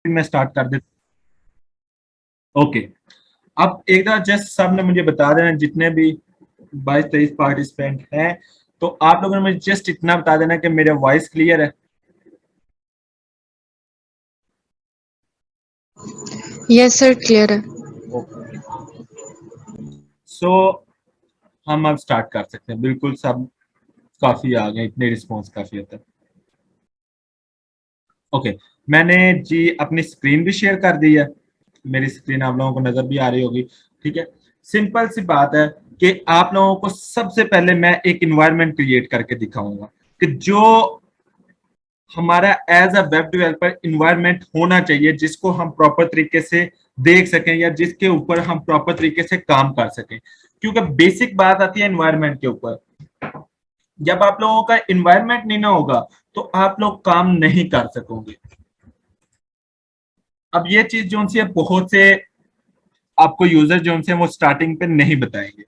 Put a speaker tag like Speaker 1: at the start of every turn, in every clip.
Speaker 1: मैं स्टार्ट कर देता। ओके, अब एक बार जस्ट सब ने मुझे बता देना, जितने भी 22-23 पार्टिसिपेंट हैं, तो आप लोगों ने मुझे जस्ट इतना बता देना कि मेरा वॉइस क्लियर है।
Speaker 2: यस सर, क्लियर है।
Speaker 1: ओके, सो हम अब स्टार्ट कर सकते हैं। बिल्कुल सब काफी आ गए, इतने रिस्पॉन्स काफी होता है। ओके, मैंने जी अपनी स्क्रीन भी शेयर कर दी है। मेरी स्क्रीन आप लोगों को नजर भी आ रही होगी। ठीक है, सिंपल सी बात है कि आप लोगों को सबसे पहले मैं एक इन्वायरमेंट क्रिएट करके दिखाऊंगा कि जो हमारा as a web developer environment होना चाहिए, जिसको हम प्रॉपर तरीके से देख सकें या जिसके ऊपर हम प्रॉपर तरीके से काम कर सकें। क्योंकि बेसिक बात आती है इन्वायरमेंट के ऊपर। जब आप लोगों का इन्वायरमेंट नहीं ना होगा तो आप लोग काम नहीं कर सकोगे। अब ये चीज जो है बहुत से आपको यूजर जो है वो स्टार्टिंग पे नहीं बताएंगे।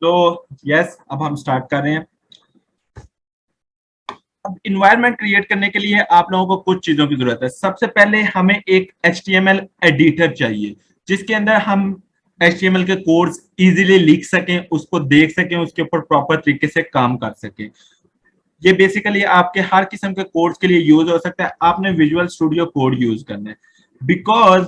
Speaker 1: तो यस, अब हम स्टार्ट कर रहे हैं। अब इन्वायरमेंट क्रिएट करने के लिए आप लोगों को कुछ चीजों की जरूरत है। सबसे पहले हमें एक HTML एडिटर चाहिए, जिसके अंदर हम HTML के कोड्स इजीली लिख सकें, उसको देख सकें, उसके ऊपर प्रॉपर तरीके से काम कर सकें। ये बेसिकली आपके हर किस्म के कोड्स के लिए यूज हो सकता है। आपने विजुअल स्टूडियो कोड यूज करना है। बिकॉज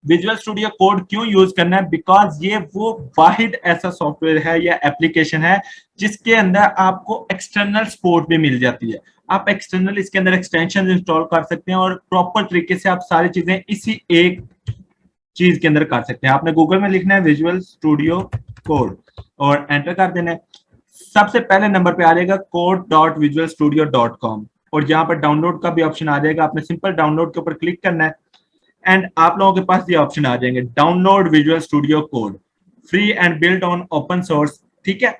Speaker 1: विजुअल स्टूडियो कोड क्यों यूज करना है? बिकॉज ये वो वाहिद ऐसा सॉफ्टवेयर है या एप्लीकेशन है जिसके अंदर आपको एक्सटर्नल सपोर्ट भी मिल जाती है। आप एक्सटर्नल इसके अंदर एक्सटेंशन इंस्टॉल कर सकते हैं और प्रॉपर तरीके से आप सारी चीजें इसी एक चीज के अंदर कर सकते हैं। आपने गूगल में लिखना है विजुअल स्टूडियो कोड और एंटर कर देना है। सबसे पहले नंबर पे आ जाएगा code.visualstudio.com और यहाँ पर डाउनलोड का भी ऑप्शन आ जाएगा। आपने सिंपल डाउनलोड के ऊपर क्लिक करना है एंड आप लोगों के पास ये ऑप्शन आ जाएंगे, download visual studio code free and build on open source. ठीक है,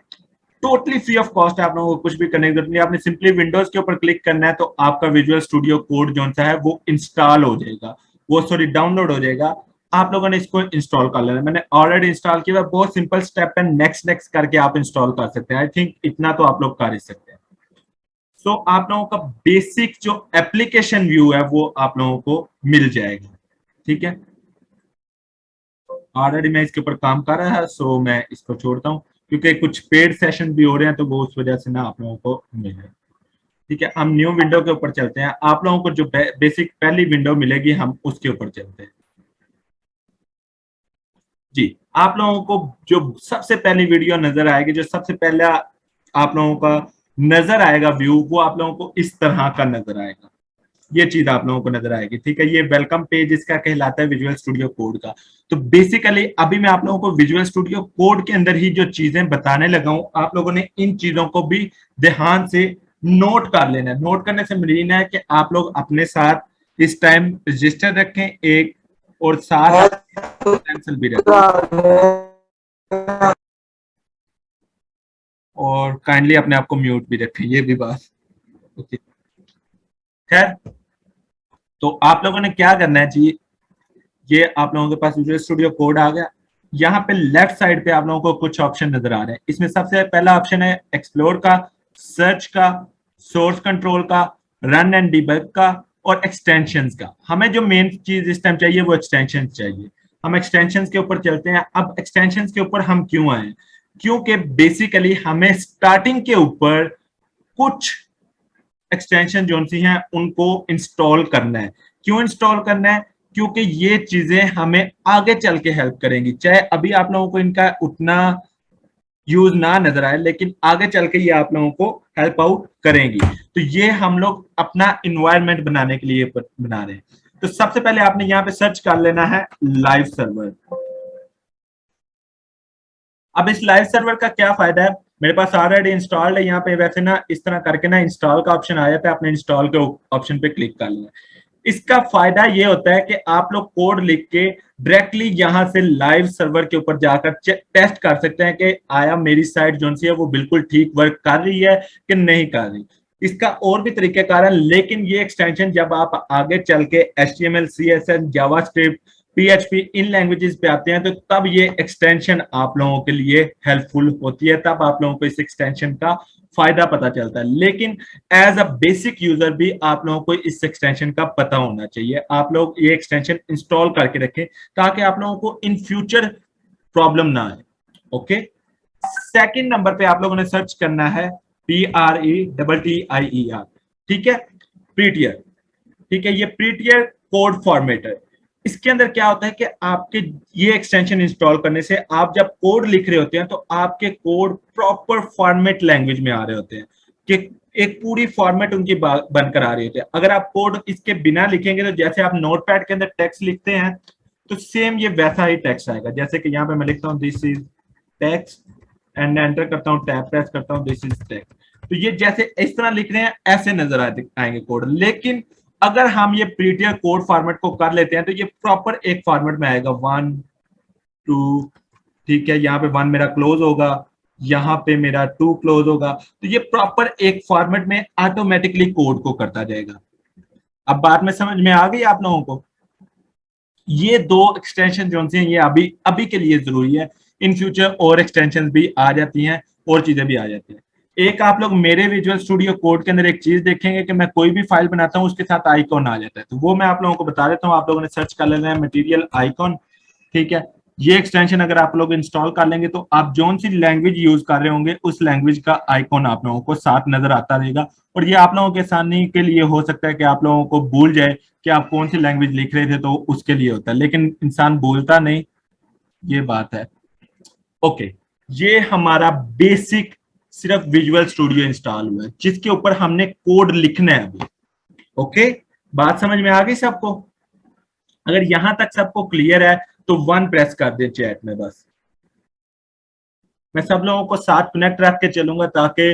Speaker 1: टोटली फ्री ऑफ कॉस्ट है। आप लोगों को कुछ भी करने की जरूरत नहीं। आपने सिंपली विंडोज के ऊपर क्लिक करना है तो आपका विजुअल स्टूडियो कोड जो सा है वो इंस्टॉल हो जाएगा, वो सॉरी डाउनलोड हो जाएगा। आप लोगों ने इसको इंस्टॉल कर लेना। मैंने ऑलरेडी इंस्टॉल किया। बहुत सिंपल स्टेप है, नेक्स्ट नेक्स्ट करके आप इंस्टॉल कर सकते हैं। आई थिंक इतना तो आप लोग कर ही सकते हैं। सो आप लोगों का बेसिक जो एप्लीकेशन व्यू है वो आप लोगों को मिल जाएगा। ठीक है, ऑलरेडी मैं इसके ऊपर काम कर रहा है, सो मैं इसको छोड़ता हूँ क्योंकि कुछ पेड सेशन भी हो रहे हैं तो वो उस वजह से ना आप लोगों को मिले। ठीक है, हम न्यू विंडो के ऊपर चलते हैं। आप लोगों को जो बेसिक पहली विंडो मिलेगी हम उसके ऊपर चलते हैं। जी, आप लोगों को जो सबसे पहली वीडियो नजर आएगी, जो सबसे पहला आप लोगों का नजर आएगा व्यू, वो आप लोगों को इस तरह का नजर आएगा। ये चीज आप लोगों को नजर आएगी। ठीक है, ये वेलकम पेज इसका कहलाता है विजुअल स्टूडियो कोड का। तो बेसिकली अभी मैं आप लोगों को विजुअल स्टूडियो कोड के अंदर ही जो चीजें बताने लगा हूं, आप लोगों ने इन चीजों को भी ध्यान से नोट कर लेना है। नोट करने से मरीन है कि आप लोग अपने साथ इस टाइम रजिस्टर रखें एक, और साथ पेंसिल भी रखें और काइंडली अपने आप को म्यूट भी रखें, ये भी बात। ओके, खैर, तो आप लोगों ने क्या करना है जी, ये आप लोगों के पास विजुअल स्टूडियो कोड आ गया। यहाँ पे लेफ्ट साइड पे आप लोगों को कुछ ऑप्शन नजर आ रहे हैं। इसमें सबसे पहला ऑप्शन है एक्सप्लोर का, सर्च का, सोर्स कंट्रोल का, रन एंड डिबग का और एक्सटेंशंस का। हमें जो मेन चीज इस टाइम चाहिए वो एक्सटेंशन चाहिए। हम एक्सटेंशन के ऊपर चलते हैं। अब एक्सटेंशन के ऊपर हम क्यों आए? क्योंकि बेसिकली हमें स्टार्टिंग के ऊपर कुछ एक्सटेंशन जो सी हैं उनको इंस्टॉल करना है। क्यों इंस्टॉल करना है? क्योंकि ये चीजें हमें आगे चल के हेल्प करेंगी। चाहे अभी आप लोगों को इनका उतना यूज ना नजर आए, लेकिन आगे चल के ये आप लोगों को हेल्प आउट करेंगी। तो ये हम लोग अपना इन्वायरमेंट बनाने के लिए बना रहे हैं। तो सबसे पहले आपने यहाँ पे सर्च कर लेना है लाइव सर्वर। अब इस लाइव सर्वर का क्या फायदा है? मेरे पास ऑलरेडी इंस्टॉल्ड है। यहाँ पे वैसे ना इस तरह करके ना इंस्टॉल का ऑप्शन आ जाता है, आपने इंस्टॉल के ऑप्शन पे क्लिक कर लेना। इसका फायदा ये होता है कि आप लोग कोड लिख के डायरेक्टली यहां से लाइव सर्वर के ऊपर जाकर टेस्ट कर सकते हैं कि आया मेरी साइट जो सी है वो बिल्कुल ठीक वर्क कर रही है कि नहीं कर रही। इसका और भी तरीकेकार है, लेकिन ये एक्सटेंशन जब आप आगे चल के HTML, CSS, जावास्क्रिप्ट PHP इन लैंग्वेजेस पे आते हैं, तो तब ये एक्सटेंशन आप लोगों के लिए हेल्पफुल होती है, तब आप लोगों को इस एक्सटेंशन का फायदा पता चलता है। लेकिन एज अ बेसिक यूजर भी आप लोगों को इस एक्सटेंशन का पता होना चाहिए। आप लोग ये एक्सटेंशन इंस्टॉल करके रखें ताकि आप लोगों को इन फ्यूचर प्रॉब्लम ना आए। ओके, सेकंड नंबर पे आप लोगों ने सर्च करना है PRETTIER, ठीक है, प्रीटियर। ठीक है, ये प्रीटियर कोड फॉर्मेटर। इसके अंदर क्या होता है कि आपके ये एक्सटेंशन इंस्टॉल करने से आप जब कोड लिख रहे होते हैं तो आपके कोड प्रॉपर फॉर्मेट लैंग्वेज में आ रहे होते हैं, कि एक पूरी फॉर्मेट उनकी बनकर आ रही होती है। अगर आप कोड इसके बिना लिखेंगे तो जैसे आप नोटपैड के अंदर टेक्स्ट लिखते हैं तो सेम ये वैसा ही टेक्स्ट आएगा। जैसे कि यहाँ पे मैं लिखता हूँ this is text and enter करता हूँ, टैब प्रेस करता हूँ, दिस इज टेक्स्ट। तो ये जैसे इस तरह लिख रहे हैं ऐसे नजर आएंगे कोड। लेकिन अगर हम ये प्रीटियर कोड फॉर्मेट को कर लेते हैं तो ये प्रॉपर एक फॉर्मेट में आएगा, 1 2, ठीक है, यहाँ पे 1 मेरा क्लोज होगा, यहाँ पे मेरा 2 क्लोज होगा। तो ये प्रॉपर एक फॉर्मेट में ऑटोमेटिकली कोड को करता जाएगा। अब बात में समझ में आ गई आप लोगों को? ये दो एक्सटेंशन जो हैं ये अभी अभी के लिए जरूरी है। इन फ्यूचर और एक्सटेंशन भी आ जाती हैं और चीजें भी आ जाती हैं। एक आप लोग मेरे विजुअल स्टूडियो कोड के अंदर एक चीज देखेंगे कि मैं कोई भी फाइल बनाता हूँ उसके साथ आइकॉन आ जाता है, तो वो मैं आप लोगों को बता देता हूँ। आप लोगों ने सर्च कर लेना है मटेरियल आइकॉन, ठीक है। ये एक्सटेंशन अगर आप लोग इंस्टॉल कर लेंगे तो आप जो सी लैंग्वेज यूज कर रहे होंगे उस लैंग्वेज का आइकॉन आप लोगों को साथ नजर आता रहेगा। और ये आप लोगों के आसानी के लिए हो सकता है कि आप लोगों को भूल जाए कि आप कौन सी लैंग्वेज लिख रहे थे, तो उसके लिए होता है, लेकिन इंसान भूलता नहीं, ये बात है। ओके, ये हमारा बेसिक सिर्फ विजुअल स्टूडियो इंस्टॉल हुआ है जिसके ऊपर हमने कोड लिखना है अभी। ओके, बात समझ में आ गई सबको? अगर यहां तक सबको क्लियर है तो 1 प्रेस कर दे चैट में। बस मैं सब लोगों को साथ कनेक्ट रख के चलूंगा ताकि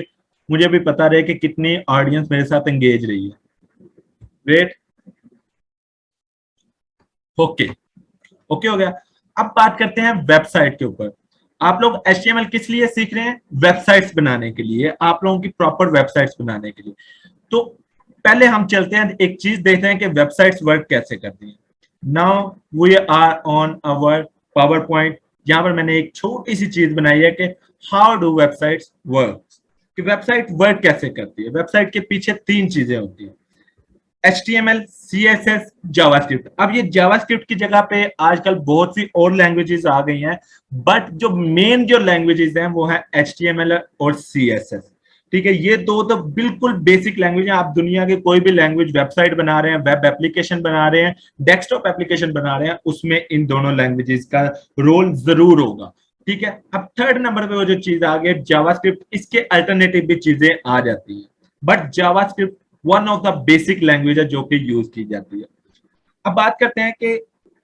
Speaker 1: मुझे भी पता रहे कि कितनी ऑडियंस मेरे साथ एंगेज रही है। वेट, ओके ओके हो गया। अब बात करते हैं वेबसाइट के ऊपर। आप लोग HTML किस लिए सीख रहे हैं? वेबसाइट्स बनाने के लिए, आप लोगों की प्रॉपर वेबसाइट्स बनाने के लिए। तो पहले हम चलते हैं, एक चीज देखते हैं कि वेबसाइट्स वर्क कैसे करती हैं। Now we are on our PowerPoint. यहां पर मैंने एक छोटी सी चीज बनाई है कि हाउ डू वेबसाइट्स वर्क, कि वेबसाइट वर्क कैसे करती है। वेबसाइट के पीछे 3 चीजें होती हैं, HTML, CSS, जावास्क्रिप्ट। अब ये जावास्क्रिप्ट की जगह पे आजकल बहुत सी और लैंग्वेजेस आ गई हैं, बट जो मेन जो लैंग्वेजेस हैं वो है HTML और CSS, ठीक है। ये दो तो बिल्कुल बेसिक लैंग्वेज है। आप दुनिया के कोई भी लैंग्वेज वेबसाइट बना रहे हैं, वेब एप्लीकेशन बना रहे हैं, डेस्कटॉप एप्लीकेशन बना रहे हैं, उसमें इन दोनों लैंग्वेजेस का रोल जरूर होगा, ठीक है। अब थर्ड नंबर पे वो जो चीज आ गई जावास्क्रिप्ट, इसके अल्टरनेटिव भी चीजें आ जाती हैं, but JavaScript one of the basic language है जो कि यूज की जाती है। अब बात करते हैं कि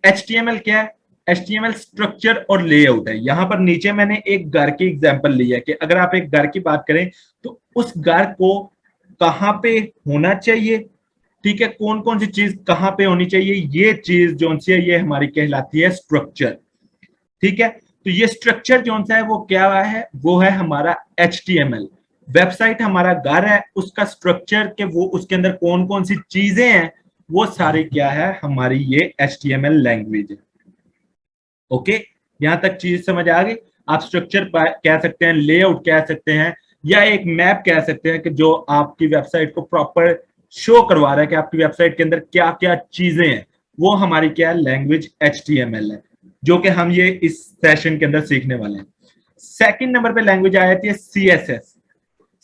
Speaker 1: HTML क्या है। HTML स्ट्रक्चर और लेआउट है। यहां पर नीचे मैंने एक घर की एग्जांपल ली है कि अगर आप एक घर की बात करें तो उस घर को कहां पे होना चाहिए, ठीक है, कौन कौन सी चीज कहां पे होनी चाहिए, ये चीज जो सी है ये हमारी कहलाती है स्ट्रक्चर, ठीक है। तो ये स्ट्रक्चर जो सा है वो क्या है, वो है हमारा HTML। वेबसाइट हमारा घर है, उसका स्ट्रक्चर के वो उसके अंदर कौन कौन सी चीजें हैं वो सारी क्या है, हमारी ये HTML लैंग्वेज है। ओके, यहां तक चीज समझ आ गई? आप स्ट्रक्चर कह सकते हैं, लेआउट कह सकते हैं, या एक मैप कह सकते हैं कि जो आपकी वेबसाइट को प्रॉपर शो करवा रहा है कि आपकी वेबसाइट के अंदर क्या क्या चीजें हैं। वो हमारी क्या है, लैंग्वेज HTML है, जो कि हम ये इस सेशन के अंदर सीखने वाले हैं। सेकंड नंबर पे लैंग्वेज आ जाती है CSS।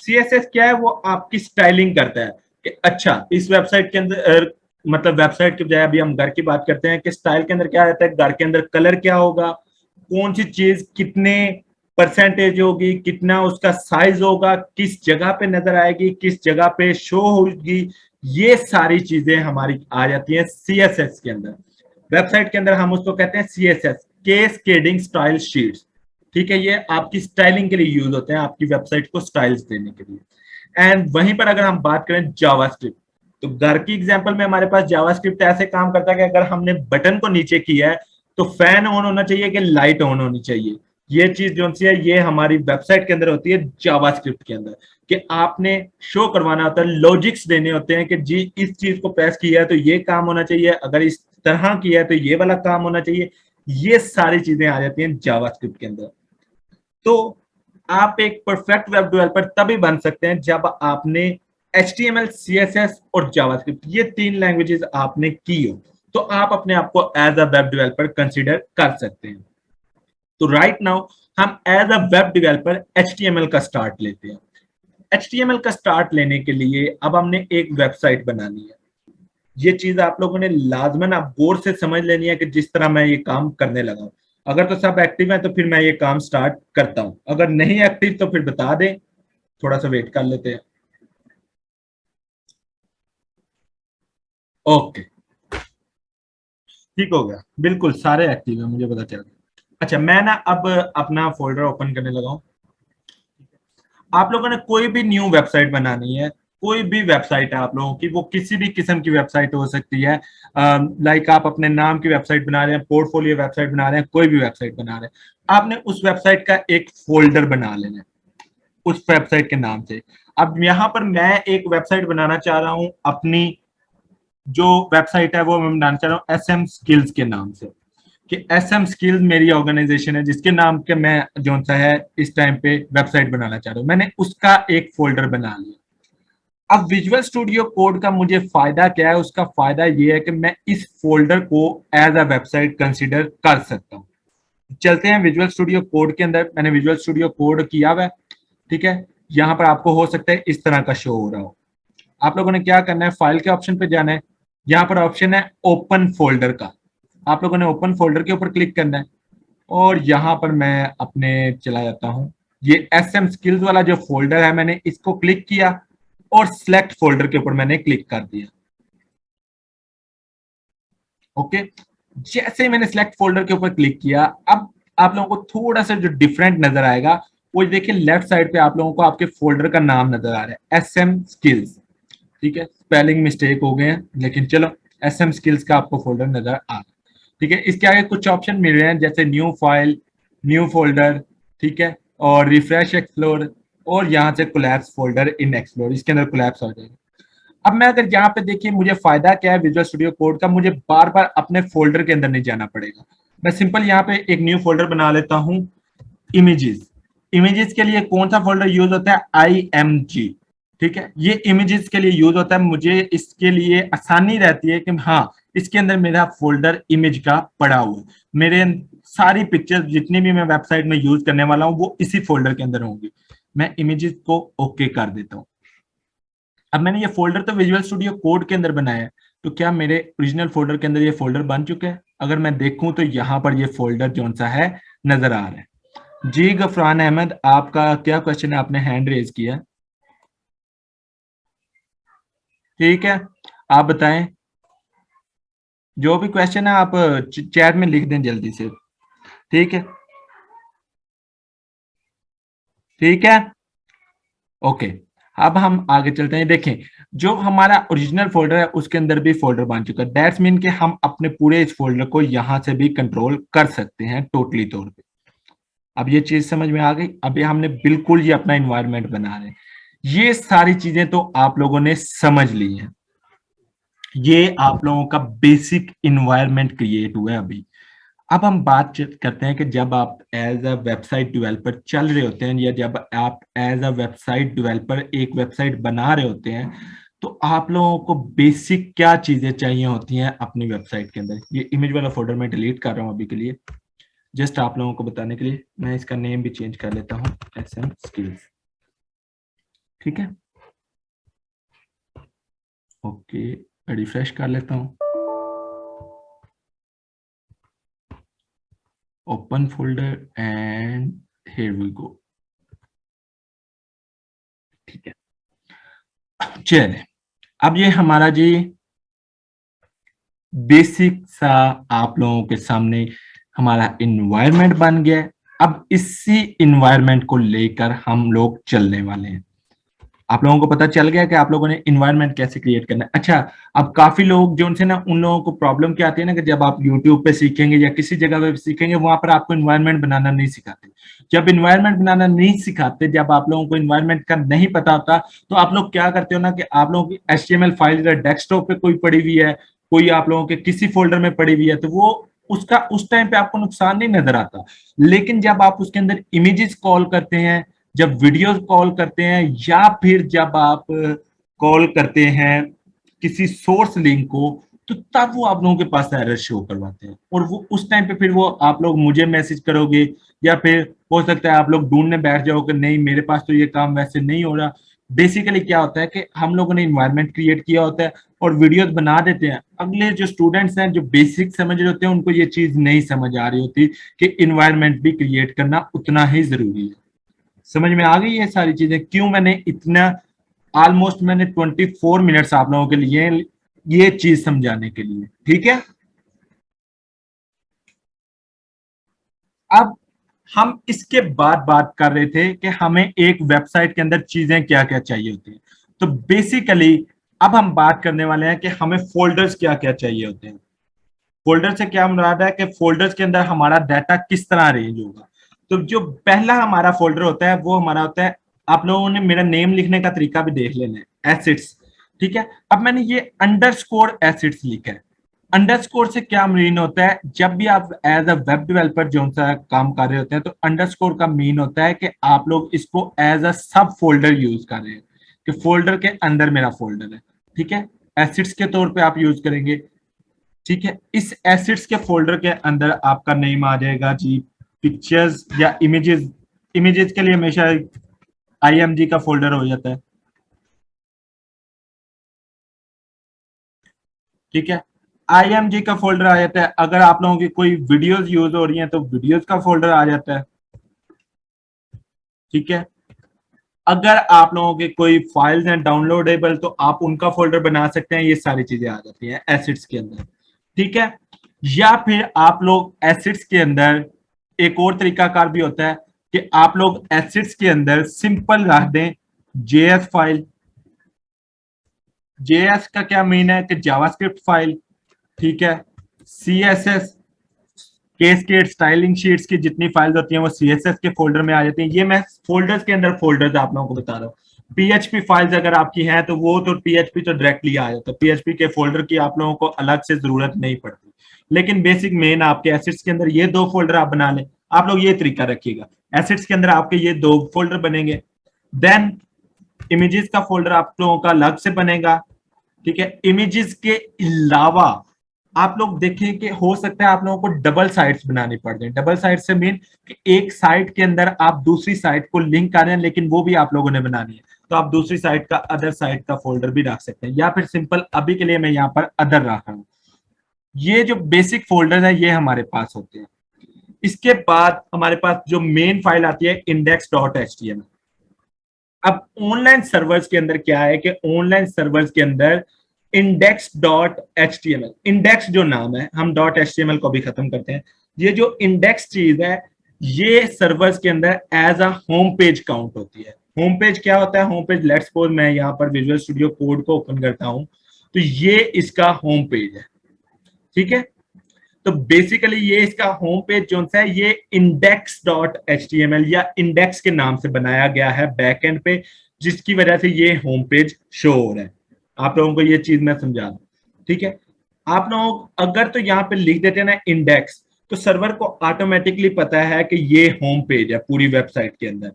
Speaker 1: CSS क्या है, वो आपकी स्टाइलिंग करता है कि अच्छा इस वेबसाइट के अंदर मतलब वेबसाइट के बजाय अभी हम घर की बात करते हैं कि स्टाइल के अंदर क्या रहता है, घर के अंदर कलर क्या होगा, कौन सी चीज कितने परसेंटेज होगी, कितना उसका साइज होगा, किस जगह पे नजर आएगी, किस जगह पे शो होगी, ये सारी चीजें हमारी आ जाती हैं CSS के अंदर। वेबसाइट के अंदर हम उसको कहते हैं CSS, कैस्केडिंग स्टाइल शीट्स, ठीक है। ये आपकी स्टाइलिंग के लिए यूज होते हैं, आपकी वेबसाइट को स्टाइल्स देने के लिए। एंड वहीं पर अगर हम बात करें जावास्क्रिप्ट, तो घर की एग्जांपल में हमारे पास जावास्क्रिप्ट ऐसे काम करता है कि अगर हमने बटन को नीचे किया है तो फैन ऑन होना चाहिए कि लाइट ऑन होनी चाहिए। ये चीज जो सी है ये हमारी वेबसाइट के अंदर होती है जावास्क्रिप्ट के अंदर, कि आपने शो करवाना होता है, लॉजिक्स देने होते हैं कि जी इस चीज को प्रेस किया है तो ये काम होना चाहिए, अगर इस तरह की है तो ये वाला काम होना चाहिए। ये सारी चीजें आ जाती हैं जावास्क्रिप्ट के अंदर। तो आप एक परफेक्ट वेब डेवलपर तभी बन सकते हैं जब आपने HTML, CSS और जावास्क्रिप्ट ये 3 लैंग्वेजेस आपने की हो, तो आप अपने आप को as a web developer consider कर सकते हैं। तो राइट नाउ हम as a web developer HTML का स्टार्ट लेते हैं। HTML का स्टार्ट लेने के लिए अब हमने एक वेबसाइट बनानी है। ये चीज आप लोगों ने लाजमन आप गौर से समझ लेनी है कि जिस तरह मैं ये काम करने लगा हूं। अगर तो सब एक्टिव है तो फिर मैं ये काम स्टार्ट करता हूं, अगर नहीं एक्टिव तो फिर बता दें, थोड़ा सा वेट कर लेते हैं। ओके, ठीक हो गया, बिल्कुल सारे एक्टिव है, मुझे पता चल गया। अच्छा, मैं ना अब अपना फोल्डर ओपन करने लगा हूं। आप लोगों ने कोई भी न्यू वेबसाइट बनानी है, कोई भी वेबसाइट है आप लोगों की, वो किसी भी किस्म की वेबसाइट हो सकती है। लाइक आप अपने नाम की वेबसाइट बना रहे हैं, पोर्टफोलियो वेबसाइट बना रहे हैं, कोई भी वेबसाइट बना रहे हैं, आपने उस वेबसाइट का एक फोल्डर बना लेना है उस वेबसाइट के नाम से। अब यहाँ पर मैं एक वेबसाइट बनाना चाह रहा हूँ अपनी, जो वेबसाइट है वो मैं बनाना चाह रहा हूँ SM स्किल्स के नाम से, कि SM स्किल्स मेरी ऑर्गेनाइजेशन है जिसके नाम के मैं जो सा है इस टाइम पे वेबसाइट बनाना चाह रहा हूँ। मैंने उसका एक फोल्डर बना लिया। अब विजुअल स्टूडियो कोड का मुझे फायदा क्या है? उसका फायदा ये है कि मैं इस फोल्डर को एज अ वेबसाइट कंसीडर कर सकता हूँ। चलते हैं विजुअल स्टूडियो कोड के अंदर। मैंने विजुअल स्टूडियो कोड किया हुआ है, ठीक है। यहाँ पर आपको हो सकता है इस तरह का शो हो रहा हो। आप लोगों ने क्या करना है, फाइल के ऑप्शन पे जाना है, यहाँ पर ऑप्शन है ओपन फोल्डर का। आप लोगों ने ओपन फोल्डर के ऊपर क्लिक करना है और यहाँ पर मैं अपने चला जाता हूँ। ये SM स्किल्स वाला जो फोल्डर है मैंने इसको क्लिक किया और सिलेक्ट फोल्डर के ऊपर मैंने क्लिक कर दिया। ओके, जैसे ही मैंने सिलेक्ट फोल्डर के ऊपर क्लिक किया, अब आप लोगों को थोड़ा सा जो डिफरेंट नजर आएगा वो देखिए, लेफ्ट साइड पे आप लोगों को आपके फोल्डर का नाम नजर आ रहा है, SM स्किल्स। ठीक है, स्पेलिंग मिस्टेक हो गए हैं लेकिन चलो, SM स्किल्स का आपको फोल्डर नजर आ रहा है। ठीक है, इसके आगे कुछ ऑप्शन मिल रहे हैं जैसे न्यू फाइल, न्यू फोल्डर, ठीक है, और रिफ्रेश एक्सप्लोर, और यहाँ से कोलैप्स फोल्डर इन एक्सप्लोर, इसके अंदर कोलैप्स हो जाएगा। अब मैं अगर यहाँ पे देखिए, मुझे फायदा क्या है विजुअल स्टूडियो कोड का, मुझे बार बार अपने फोल्डर के अंदर नहीं जाना पड़ेगा। मैं सिंपल यहाँ पे एक न्यू फोल्डर बना लेता हूँ, इमेजेस। इमेजेस के लिए कौन सा फोल्डर यूज होता है? IMG। ठीक है, ये इमेजेस के लिए यूज होता है। मुझे इसके लिए आसानी रहती है कि हाँ, इसके अंदर मेरा फोल्डर इमेज का पड़ा हुआ है। मेरे सारी पिक्चर्स जितनी भी मैं वेबसाइट में यूज करने वाला हूँ वो इसी फोल्डर के अंदर होंगी। मैं इमेजेस को ओके कर देता हूँ। अब मैंने ये फोल्डर तो विजुअल स्टूडियो कोड के अंदर बनाया है, तो क्या मेरे ओरिजिनल फोल्डर के अंदर ये फोल्डर बन चुका है? अगर मैं देखूं तो यहाँ पर ये फोल्डर जो सा है नजर आ रहा है। जी गफरान अहमद, आपका क्या क्वेश्चन है? आपने हैंड रेज किया, ठीक है, आप बताएं। जो भी क्वेश्चन है आप चैट में लिख दें जल्दी से, ठीक है, ठीक है, ओके। अब हम आगे चलते हैं। देखें, जो हमारा ओरिजिनल फोल्डर है उसके अंदर भी फोल्डर बन चुका है। दैट्स मीन कि हम अपने पूरे इस फोल्डर को यहां से भी कंट्रोल कर सकते हैं टोटली तौर पे। अब ये चीज समझ में आ गई। अभी हमने बिल्कुल ये अपना इन्वायरमेंट बना रहे हैं। ये सारी चीजें तो आप लोगों ने समझ ली हैं। ये आप लोगों का बेसिक इन्वायरमेंट क्रिएट हुआ है अभी। अब हम बात करते हैं कि जब आप एज अ वेबसाइट डेवलपर चल रहे होते हैं, या जब आप एज अ वेबसाइट डेवलपर एक वेबसाइट बना रहे होते हैं, तो आप लोगों को बेसिक क्या चीजें चाहिए होती हैं अपनी वेबसाइट के अंदर। ये इमेज वाला फोल्डर मैं डिलीट कर रहा हूँ अभी के लिए, जस्ट आप लोगों को बताने के लिए। मैं इसका नेम भी चेंज कर लेता हूँ, SM स्किल्स, ठीक है, ओके। रिफ्रेश कर लेता हूँ, open folder and here we go, ठीक है। चलिए, अब ये हमारा जी बेसिक सा आप लोगों के सामने हमारा इन्वायरमेंट बन गया है। अब इसी इन्वायरमेंट को लेकर हम लोग चलने वाले हैं। आप लोगों को पता चल गया कि आप लोगों ने इन्वायरमेंट कैसे क्रिएट करना है। अच्छा, अब काफी लोग जो उनसे ना, उन लोगों को प्रॉब्लम क्या आती है ना, कि जब आप यूट्यूब पे सीखेंगे या किसी जगह पे सीखेंगे, वहां पर आपको इन्वायरमेंट बनाना नहीं सिखाते। जब इन्वायरमेंट बनाना नहीं सिखाते, जब आप लोगों को इन्वायरमेंट का नहीं पता होता, तो आप लोग क्या करते हो ना, कि आप लोगों की HTML फाइल डेस्कटॉप पे कोई पड़ी हुई है, कोई आप लोगों के किसी फोल्डर में पड़ी हुई है तो वो उसका उस टाइम पे आपको नुकसान नहीं नजर आता। लेकिन जब आप उसके अंदर इमेजेस कॉल करते हैं, जब वीडियोस कॉल करते हैं, या फिर जब आप कॉल करते हैं किसी सोर्स लिंक को, तो तब वो आप लोगों के पास एरर शो करवाते हैं। और वो उस टाइम पे फिर वो आप लोग मुझे मैसेज करोगे, या फिर हो सकता है आप लोग ढूंढने बैठ जाओगे नहीं मेरे पास तो ये काम वैसे नहीं हो रहा। बेसिकली क्या होता है कि हम लोगों ने इन्वायरमेंट क्रिएट किया होता है और वीडियोस बना देते हैं। अगले जो स्टूडेंट्स हैं जो बेसिक समझ रहे होते हैं उनको ये चीज नहीं समझ आ रही होती कि इन्वायरमेंट भी क्रिएट करना उतना ही जरूरी है। समझ में आ गई ये सारी चीजें, क्यों मैंने इतना ऑलमोस्ट मैंने 24 मिनट्स आप लोगों के लिए ये चीज समझाने के लिए, ठीक है। अब हम इसके बाद बात कर रहे थे कि हमें एक वेबसाइट के अंदर चीजें क्या क्या चाहिए होती हैं। तो बेसिकली अब हम बात करने वाले हैं कि हमें फोल्डर्स क्या क्या चाहिए होते हैं। फोल्डर से क्या मुराद है कि फोल्डर्स के अंदर हमारा डाटा किस तरह अरेंज होगा। तो जो पहला हमारा फोल्डर होता है वो हमारा होता है, आप लोगों ने मेरा नेम लिखने का तरीका भी देख लेना है, एसिड्स। ठीक है, अब मैंने ये अंडरस्कोर एसिड्स लिखा है। अंडरस्कोर से क्या मीन होता है, जब भी आप एज अ वेब डेवलपर जो सा काम कर रहे होते हैं तो अंडरस्कोर का मीन होता है कि आप लोग इसको एज अ सब फोल्डर यूज कर रहे हैं, कि फोल्डर के अंदर मेरा फोल्डर है। ठीक है, एसिड्स के तौर पे आप यूज करेंगे। ठीक है, इस एसिड्स के फोल्डर के अंदर आपका नेम आ जाएगा जी, पिक्चर्स या इमेजेस। इमेजेस के लिए हमेशा आईएमजी का फोल्डर हो जाता है। ठीक है, आईएमजी का फोल्डर आ जाता है। अगर आप लोगों की कोई वीडियोस यूज हो रही हैं तो वीडियोस का फोल्डर आ जाता है। ठीक है, अगर आप लोगों के कोई फाइल्स हैं डाउनलोडेबल तो आप उनका फोल्डर बना सकते हैं। ये सारी चीजें आ जाती हैं एसिड्स के अंदर। ठीक है, या फिर आप लोग एसिड्स के अंदर एक और तरीकाकार भी होता है कि आप लोग एसिड्स के अंदर सिंपल रख दें जेएस फाइल। जेएस का क्या मीन है कि जावास्क्रिप्ट फाइल। ठीक है, सीएसएस केस्केड स्टाइलिंग शीट्स की जितनी फाइल्स होती हैं वो सीएसएस के फोल्डर में आ जाती हैं। ये मैं फोल्डर्स के अंदर फोल्डर्स आप लोगों को बता रहा हूँ। पीएचपी फाइल्स अगर आपकी हैं तो वो तो पीएचपी तो डायरेक्टली आ जाता है, पीएचपी के फोल्डर की आप लोगों को अलग से जरूरत नहीं पड़ती। लेकिन बेसिक मेन आपके एसिड्स के अंदर ये दो फोल्डर आप बना लें। आप लोग ये तरीका रखिएगा, एसिड्स के अंदर आपके ये दो फोल्डर बनेंगे। देन इमेजेस का फोल्डर आप लोगों का अलग से बनेगा। ठीक है, इमेजेस के अलावा आप लोग देखें कि हो सकता है आप लोगों को डबल साइट्स बनानी पड़ जाए। डबल साइट से मीन कि एक साइट के अंदर आप दूसरी साइट को लिंक कर रहे हैं, लेकिन वो भी आप लोगों ने बनानी है। तो आप दूसरी साइट का अदर साइट का फोल्डर भी रख सकते हैं, या फिर सिंपल अभी के लिए मैं यहाँ पर अदर रख रहा हूँ। ये जो बेसिक फोल्डर है ये हमारे पास होते हैं। इसके बाद हमारे पास जो मेन फाइल आती है index.html। अब ऑनलाइन सर्वर्स के अंदर क्या है कि ऑनलाइन सर्वर्स के अंदर index.html, इंडेक्स जो नाम है, हम .html को भी खत्म करते हैं। ये जो इंडेक्स चीज है ये सर्वर्स के अंदर as a home page count होती है। होम पेज क्या होता है, होम पेज लेट्स सपोज मैं यहाँ पर विजुअल स्टूडियो कोड को ओपन करता हूं तो ये इसका होम पेज है। ठीक है, तो बेसिकली ये इसका होम पेज जो है ये index.html या इंडेक्स के नाम से बनाया गया है बैकएंड पे, जिसकी वजह से ये होम पेज शो हो रहा है। आप लोगों को ये चीज मैं समझा दूं। ठीक है, आप लोग अगर तो यहाँ पे लिख देते हैं ना इंडेक्स, तो सर्वर को ऑटोमेटिकली पता है कि ये होम पेज है पूरी वेबसाइट के अंदर।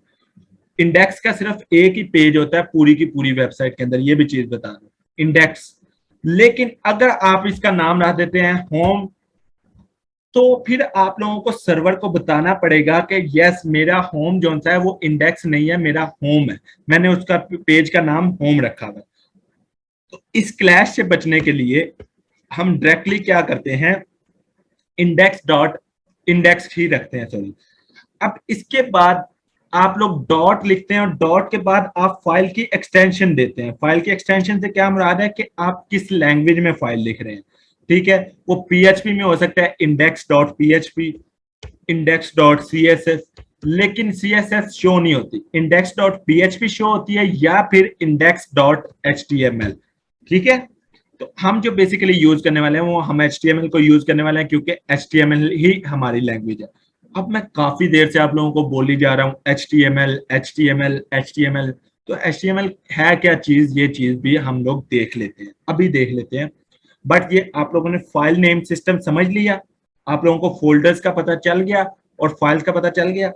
Speaker 1: इंडेक्स का सिर्फ एक ही पेज होता है पूरी की पूरी वेबसाइट के अंदर, ये भी चीज बता दो, इंडेक्स। लेकिन अगर आप इसका नाम रख देते हैं होम, तो फिर आप लोगों को सर्वर को बताना पड़ेगा कि यस मेरा होम जो सा है वो इंडेक्स नहीं है, मेरा होम है, मैंने उसका पेज का नाम होम रखा हुआ। तो इस क्लैश से बचने के लिए हम डायरेक्टली क्या करते हैं, इंडेक्स ही रखते हैं, सॉरी। अब इसके बाद आप लोग डॉट लिखते हैं और डॉट के बाद आप फाइल की एक्सटेंशन देते हैं। फाइल की एक्सटेंशन से क्या मुराद है कि आप किस लैंग्वेज में फाइल लिख रहे हैं। ठीक है, वो पीएचपी में हो सकता है index.php, index.css, लेकिन css शो नहीं होती, index.php शो होती है, या फिर index.html। ठीक है, तो हम जो बेसिकली यूज करने वाले हैं वो हम HTML को यूज करने वाले हैं, क्योंकि HTML ही हमारी लैंग्वेज है। अब मैं काफी देर से आप लोगों को बोली जा रहा हूँ HTML HTML HTML। तो HTML है क्या चीज, ये चीज भी हम लोग देख लेते हैं, अभी देख लेते हैं। बट ये आप लोगों ने फाइल नेम सिस्टम समझ लिया, आप लोगों को फोल्डर्स का पता चल गया और फाइल्स का पता चल गया,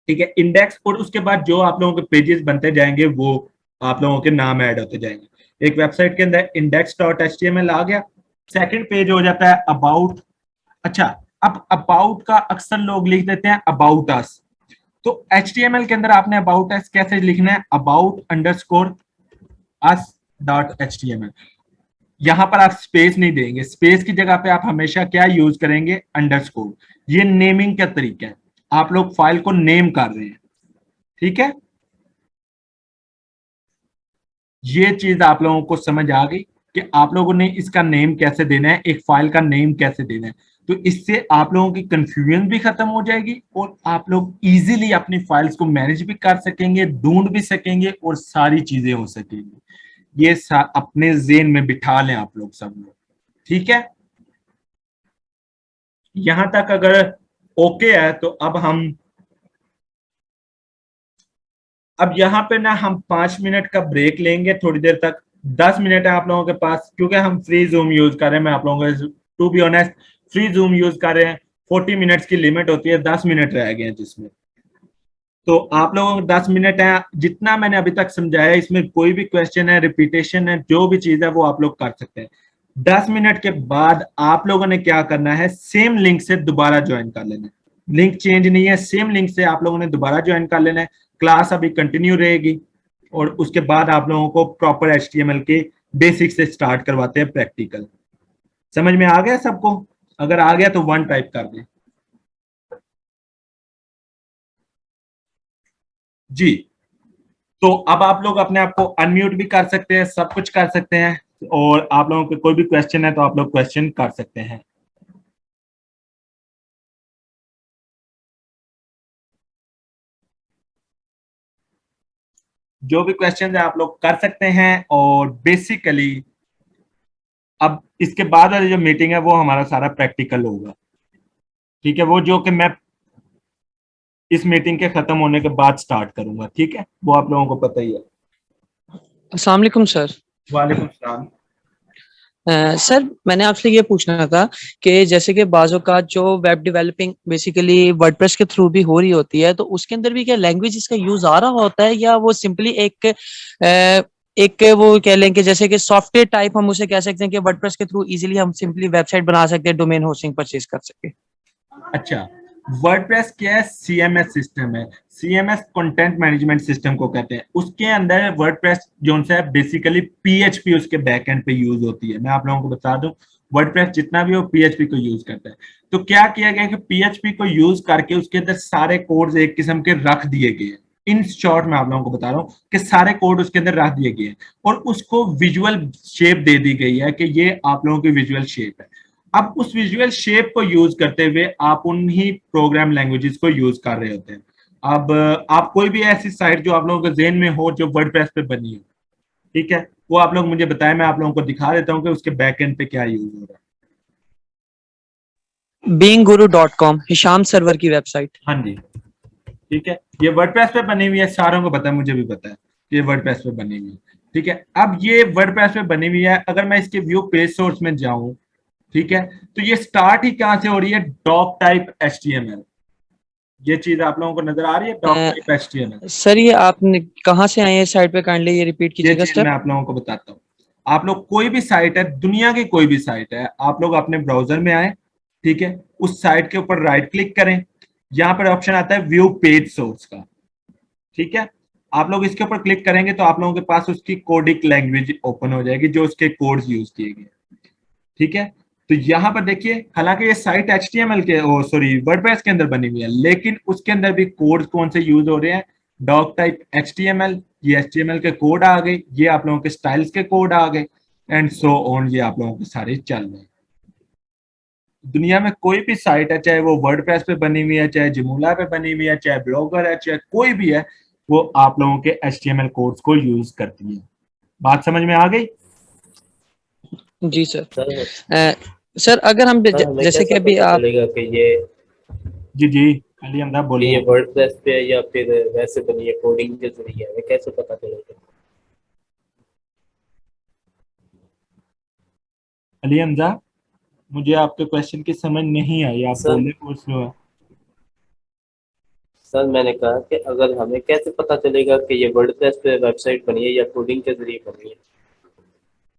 Speaker 1: ठीक है। इंडेक्स और उसके बाद जो आप लोगों के पेजेस बनते जाएंगे वो आप लोगों के नाम ऐड होते जाएंगे। एक वेबसाइट के अंदर index.html आ गया। सेकंड पेज हो जाता है अबाउट। अच्छा, अब अबाउट का अक्सर लोग लिख देते हैं अबाउट अस, तो HTML के अंदर आपने अबाउट अस कैसे लिखना है, about underscore us dot HTML। यहां पर आप स्पेस नहीं देंगे, स्पेस की जगह पे आप हमेशा क्या यूज करेंगे, अंडरस्कोर। ये नेमिंग का तरीका है, आप लोग फाइल को नेम कर रहे हैं, ठीक है। ये चीज आप लोगों को समझ आ गई कि आप लोगों ने इसका नेम कैसे देना है, एक फाइल का नेम कैसे देना है। तो इससे आप लोगों की कंफ्यूजन भी खत्म हो जाएगी और आप लोग इजीली अपनी फाइल्स को मैनेज भी कर सकेंगे, ढूंढ भी सकेंगे और सारी चीजें हो सकेंगी। ये अपने जेन में बिठा लें आप लोग सब लोग, ठीक है। यहां तक अगर ओके है तो अब यहाँ पे ना हम 5 मिनट का ब्रेक लेंगे थोड़ी देर तक। 10 मिनट है आप लोगों के पास, क्योंकि हम फ्री जूम यूज कर रहे हैं। मैं आप लोगों को to be honest free Zoom use कर रहे हैं, 40 मिनट्स की लिमिट होती है, 10 मिनट रह गए हैं जिसमें। तो आप लोगों को 10 मिनट है, जितना मैंने अभी तक समझाया इसमें कोई भी क्वेश्चन है, रिपीटेशन है, जो भी चीज है वो आप लोग कर सकते हैं। 10 मिनट के बाद आप लोगों ने क्या करना है, सेम लिंक से दोबारा ज्वाइन कर लेना है। लिंक चेंज नहीं है, सेम लिंक से आप लोगों ने दोबारा ज्वाइन कर लेना है। क्लास अभी कंटिन्यू रहेगी और उसके बाद आप लोगों को प्रॉपर HTML के बेसिक से स्टार्ट करवाते हैं प्रैक्टिकल। समझ में आ गया सबको? अगर आ गया तो 1 टाइप कर दें जी। तो अब आप लोग अपने आप को अनम्यूट भी कर सकते हैं, सब कुछ कर सकते हैं, और आप लोगों के कोई भी क्वेश्चन है तो आप लोग क्वेश्चन कर सकते हैं। जो भी क्वेश्चन है आप लोग कर सकते हैं। और बेसिकली अब इसके बाद वाली जो मीटिंग है वो हमारा सारा प्रैक्टिकल होगा, ठीक है। वो जो कि मैं इस मीटिंग के खत्म होने के बाद स्टार्ट करूंगा, ठीक है, वो आप लोगों को पता ही है।
Speaker 3: अस्सलाम वालेकुम सर।
Speaker 1: वालेकुम सलाम।
Speaker 3: सर मैंने आपसे ये पूछना था कि जैसे कि बाज़ों का जो वेब डेवलपिंग बेसिकली वर्डप्रेस के थ्रू भी हो रही होती है, तो उसके अंदर भी क्या लैंग्वेज इसका यूज आ रहा होता है, या वो सिंपली एक वो कह लें कि जैसे कि सॉफ्टवेयर टाइप हम उसे कह सकते हैं कि वर्डप्रेस के थ्रू इजीली हम सिंपली वेबसाइट बना सकते हैं, डोमेन होस्टिंग परचेज कर सके।
Speaker 1: अच्छा, वर्डप्रेस क्या है, CMS सिस्टम है। CMS कंटेंट मैनेजमेंट सिस्टम को कहते हैं। उसके अंदर वर्डप्रेस जो है बेसिकली PHP उसके बैकएंड पे यूज होती है। मैं आप लोगों को बता दूं, वर्डप्रेस जितना भी हो PHP को यूज करता है। तो क्या किया गया कि PHP को यूज करके उसके अंदर सारे कोड्स एक किस्म के रख दिए गए हैं। इन शॉर्ट मैं आप लोगों को बता रहा हूँ कि सारे कोड उसके अंदर रख दिए गए हैं और उसको विजुअल शेप दे दी गई है कि ये आप लोगों की विजुअल शेप है। अब उस विजुअल शेप को यूज करते हुए आप उन्हीं प्रोग्राम लैंग्वेजेस को यूज कर रहे होते हैं। अब आप कोई भी ऐसी साइट जो आप लोगों के जेन में हो जो वर्डप्रेस पे बनी है, ठीक है, वो आप लोग मुझे बताएं, मैं आप लोगों को दिखा देता हूँ कि उसके बैकएंड पे क्या यूज हो रहा
Speaker 3: beinguru.com हिशाम सर्वर की वेबसाइट।
Speaker 1: है। हाँ जी, ठीक है, ये वर्डप्रेस पे बनी हुई है, सारों को पता है, मुझे भी पता है ये वर्डप्रेस पे बनी हुई है, ठीक है। अब ये वर्डप्रेस पे बनी हुई है, अगर मैं इसके व्यू पेज सोर्स में जाऊं, ठीक है, तो ये स्टार्ट ही कहां से हो रही है, डॉक टाइप HTML। ये चीज आप लोगों को नजर आ रही है, डॉक टाइप HTML।
Speaker 3: सर ये आपने कहाँ से आए हैं साइट पे, काइंडली ये रिपीट
Speaker 1: ये
Speaker 3: कीजिएगा
Speaker 1: चीज मैं
Speaker 3: स्टेप।
Speaker 1: आप लोगों को बताता हूँ। आप लोग कोई भी साइट है, दुनिया की कोई भी साइट है, आप लोग अपने ब्राउजर में आए, ठीक है, उस साइट के ऊपर राइट क्लिक करें, यहाँ पर ऑप्शन आता है व्यू पेज सोर्स का, ठीक है। आप लोग इसके ऊपर क्लिक करेंगे तो आप लोगों के पास उसकी कोडिक लैंग्वेज ओपन हो जाएगी जो उसके कोड्स यूज किए गए, ठीक है। तो यहाँ पर देखिए, हालांकि ये साइट HTML के सॉरी वर्डप्रेस के अंदर बनी हुई है, लेकिन उसके अंदर भी कोड्स कौन से यूज हो रहे हैं, डॉक टाइप HTML। ये HTML के कोड आ गए, ये आप लोगों के स्टाइल्स के कोड आ गए, एंड सो ऑन, ये आप लोगों के सारे चल रहे हैं। दुनिया में कोई भी साइट है, चाहे वो वर्डप्रेस पे बनी हुई है, चाहे जिमूला पे बनी हुई है, चाहे ब्लॉगर है, चाहे कोई भी है, वो आप लोगों के HTML कोड्स को यूज करती है। बात समझ में आ गई?
Speaker 3: जी सर।
Speaker 4: सर
Speaker 3: सर अगर हम
Speaker 4: सर हमें
Speaker 3: जैसे कि
Speaker 4: कैसे
Speaker 3: अभी
Speaker 4: पता
Speaker 3: आप
Speaker 4: चलेगा कि ये
Speaker 1: जी जी, अली अहमद बोलिए।
Speaker 4: वर्डप्रेस पे है या फिर वैसे बनी है कोडिंग के जरिए, हमें कैसे पता चलेगा?
Speaker 1: अली हमजा, मुझे आपके क्वेश्चन की समझ नहीं आई, आप
Speaker 4: सर
Speaker 1: बोले और स्लो है।
Speaker 4: सर मैंने कहा कि अगर हमें कैसे पता चलेगा कि ये वर्डप्रेस पे वेबसाइट बनी है या कोडिंग के जरिए बनी है?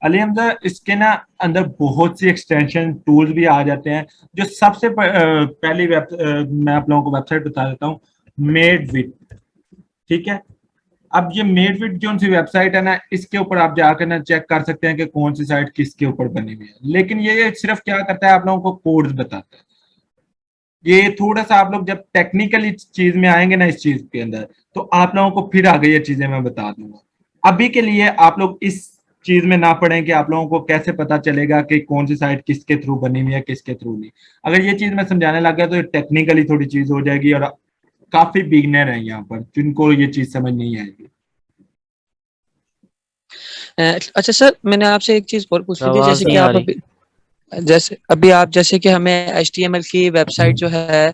Speaker 1: अली हमजा, इसके ना अंदर बहुत सी एक्सटेंशन टूल्स भी आ जाते हैं। जो सबसे पहली मैं आप लोगों को वेबसाइट बता देता हूँ, मेडविट। ठीक है, अब ये मेडविट जो सी वेबसाइट है ना, इसके ऊपर आप जाकर ना चेक कर सकते हैं कि कौन सी साइट किसके ऊपर बनी हुई है। लेकिन ये सिर्फ क्या करता है, आप लोगों को कोड्स बताता है। ये थोड़ा सा आप लोग जब टेक्निकली चीज में आएंगे ना इस चीज के अंदर, तो आप लोगों को फिर आगे ये चीजें मैं बता दूंगा। अभी के लिए आप लोग इस चीज में ना पड़े कि आप लोगों को कैसे पता चलेगा कि कौन सी साइट किसके थ्रू बनी हुई है किसके थ्रू नहीं। अगर ये चीज मैं समझाने लग गया तो टेक्निकली थोड़ी चीज हो जाएगी, और काफी बिगनर है यहाँ पर जिनको ये चीज समझ नहीं आएगी।
Speaker 3: अच्छा सर, मैंने आपसे एक चीज और पूछनी थी,
Speaker 5: आवाज
Speaker 3: जैसे कि
Speaker 5: नहीं आ
Speaker 3: आप
Speaker 5: रही।
Speaker 3: अभी आप जैसे कि हमें HTML की वेबसाइट जो है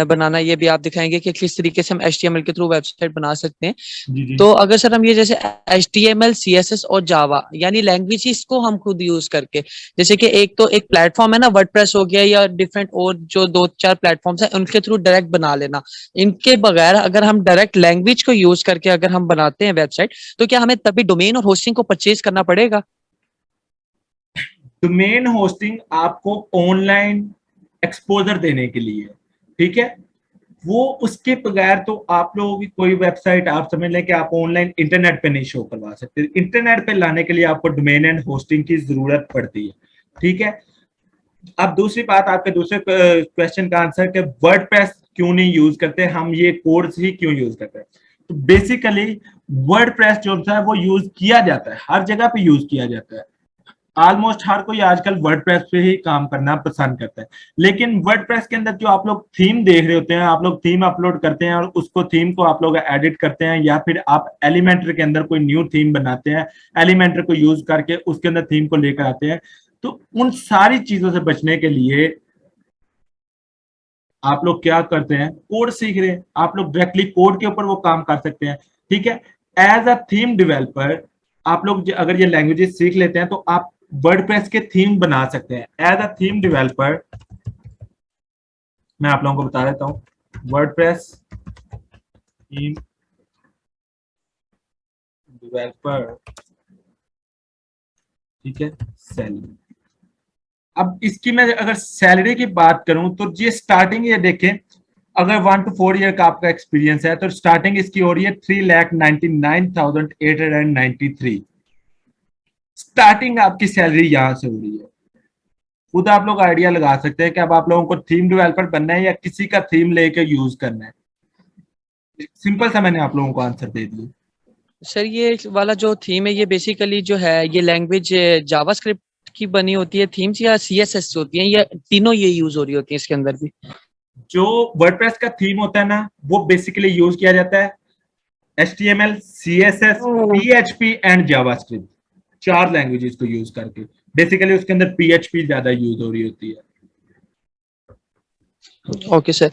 Speaker 3: बनाना, ये भी आप दिखाएंगे कि किस तरीके से हम HTML के थ्रू वेबसाइट बना सकते हैं।
Speaker 1: जी जी।
Speaker 3: तो अगर सर हम ये जैसे HTML, CSS और जावा यानी लैंग्वेजेस को हम खुद यूज करके, जैसे कि एक तो एक प्लेटफॉर्म है ना, वर्डप्रेस हो गया या डिफरेंट और जो 2-4 प्लेटफॉर्म्स हैं, उनके थ्रू डायरेक्ट बना लेना। इनके बगैर अगर हम डायरेक्ट लैंग्वेज को यूज करके अगर हम बनाते हैं वेबसाइट, तो क्या हमें तभी डोमेन और होस्टिंग को परचेज करना पड़ेगा?
Speaker 1: डोमेन होस्टिंग आपको ऑनलाइन एक्सपोजर देने के लिए, ठीक है, वो उसके बगैर तो आप लोगों की कोई वेबसाइट आप समझ लें कि आप ऑनलाइन इंटरनेट पे नहीं शो करवा सकते। इंटरनेट पे लाने के लिए आपको डोमेन एंड होस्टिंग की जरूरत पड़ती है। ठीक है, अब दूसरी बात, आपके दूसरे क्वेश्चन का आंसर कि वर्डप्रेस क्यों नहीं यूज करते हम, ये कोड्स ही क्यों यूज करते हैं। तो बेसिकली वर्डप्रेस जो होता है वो यूज किया जाता है, हर जगह पे यूज किया जाता है। ऑलमोस्ट हर कोई आजकल वर्डप्रेस पे ही काम करना पसंद करता है। लेकिन वर्डप्रेस के अंदर जो आप लोग थीम देख रहे होते हैं, आप लोग थीम अपलोड करते हैं और उसको थीम को आप लोग एडिट करते हैं, या फिर आप एलिमेंटर के अंदर कोई न्यू थीम बनाते हैं, एलिमेंटर को यूज करके उसके अंदर थीम को लेकर आते हैं। तो उन सारी चीजों से बचने के लिए आप लोग क्या करते हैं, कोड सीख रहे हैं, आप लोग डायरेक्टली कोड के ऊपर वो काम कर सकते हैं। ठीक है, एज अ थीम डेवलपर आप लोग अगर ये लैंग्वेजेस सीख लेते हैं तो आप वर्डप्रेस के थीम बना सकते हैं। एज अ थीम डेवलपर मैं आप लोगों को बता देता हूं, वर्डप्रेस थीम डेवलपर, ठीक है, सैलरी। अब इसकी मैं अगर सैलरी की बात करूं तो ये स्टार्टिंग, ये देखें, अगर 1 to 4 ईयर का आपका एक्सपीरियंस है तो स्टार्टिंग इसकी हो रही है 3,99,893। स्टार्टिंग आपकी सैलरी यहां से हो रही है। खुद आप लोग आइडिया लगा सकते हैं कि अब आप लोगों को थीम डेवलपर बनना है या किसी का थीम लेके यूज करना है। सिंपल सा मैंने आप लोगों को आंसर दे दिया।
Speaker 3: सर ये वाला जो थीम है, ये बेसिकली जो है ये लैंग्वेज जावास्क्रिप्ट की बनी होती है थीम्स, या CSS होती है, या तीनों ये यूज हो रही होती है इसके अंदर भी?
Speaker 1: जो वर्डप्रेस का थीम होता है ना, वो बेसिकली यूज किया जाता है HTML, CSS, PHP and JavaScript, 4 languages को यूज करके। बेसिकली उसके अंदर PHP ज्यादा यूज हो रही होती है।
Speaker 3: Okay sir.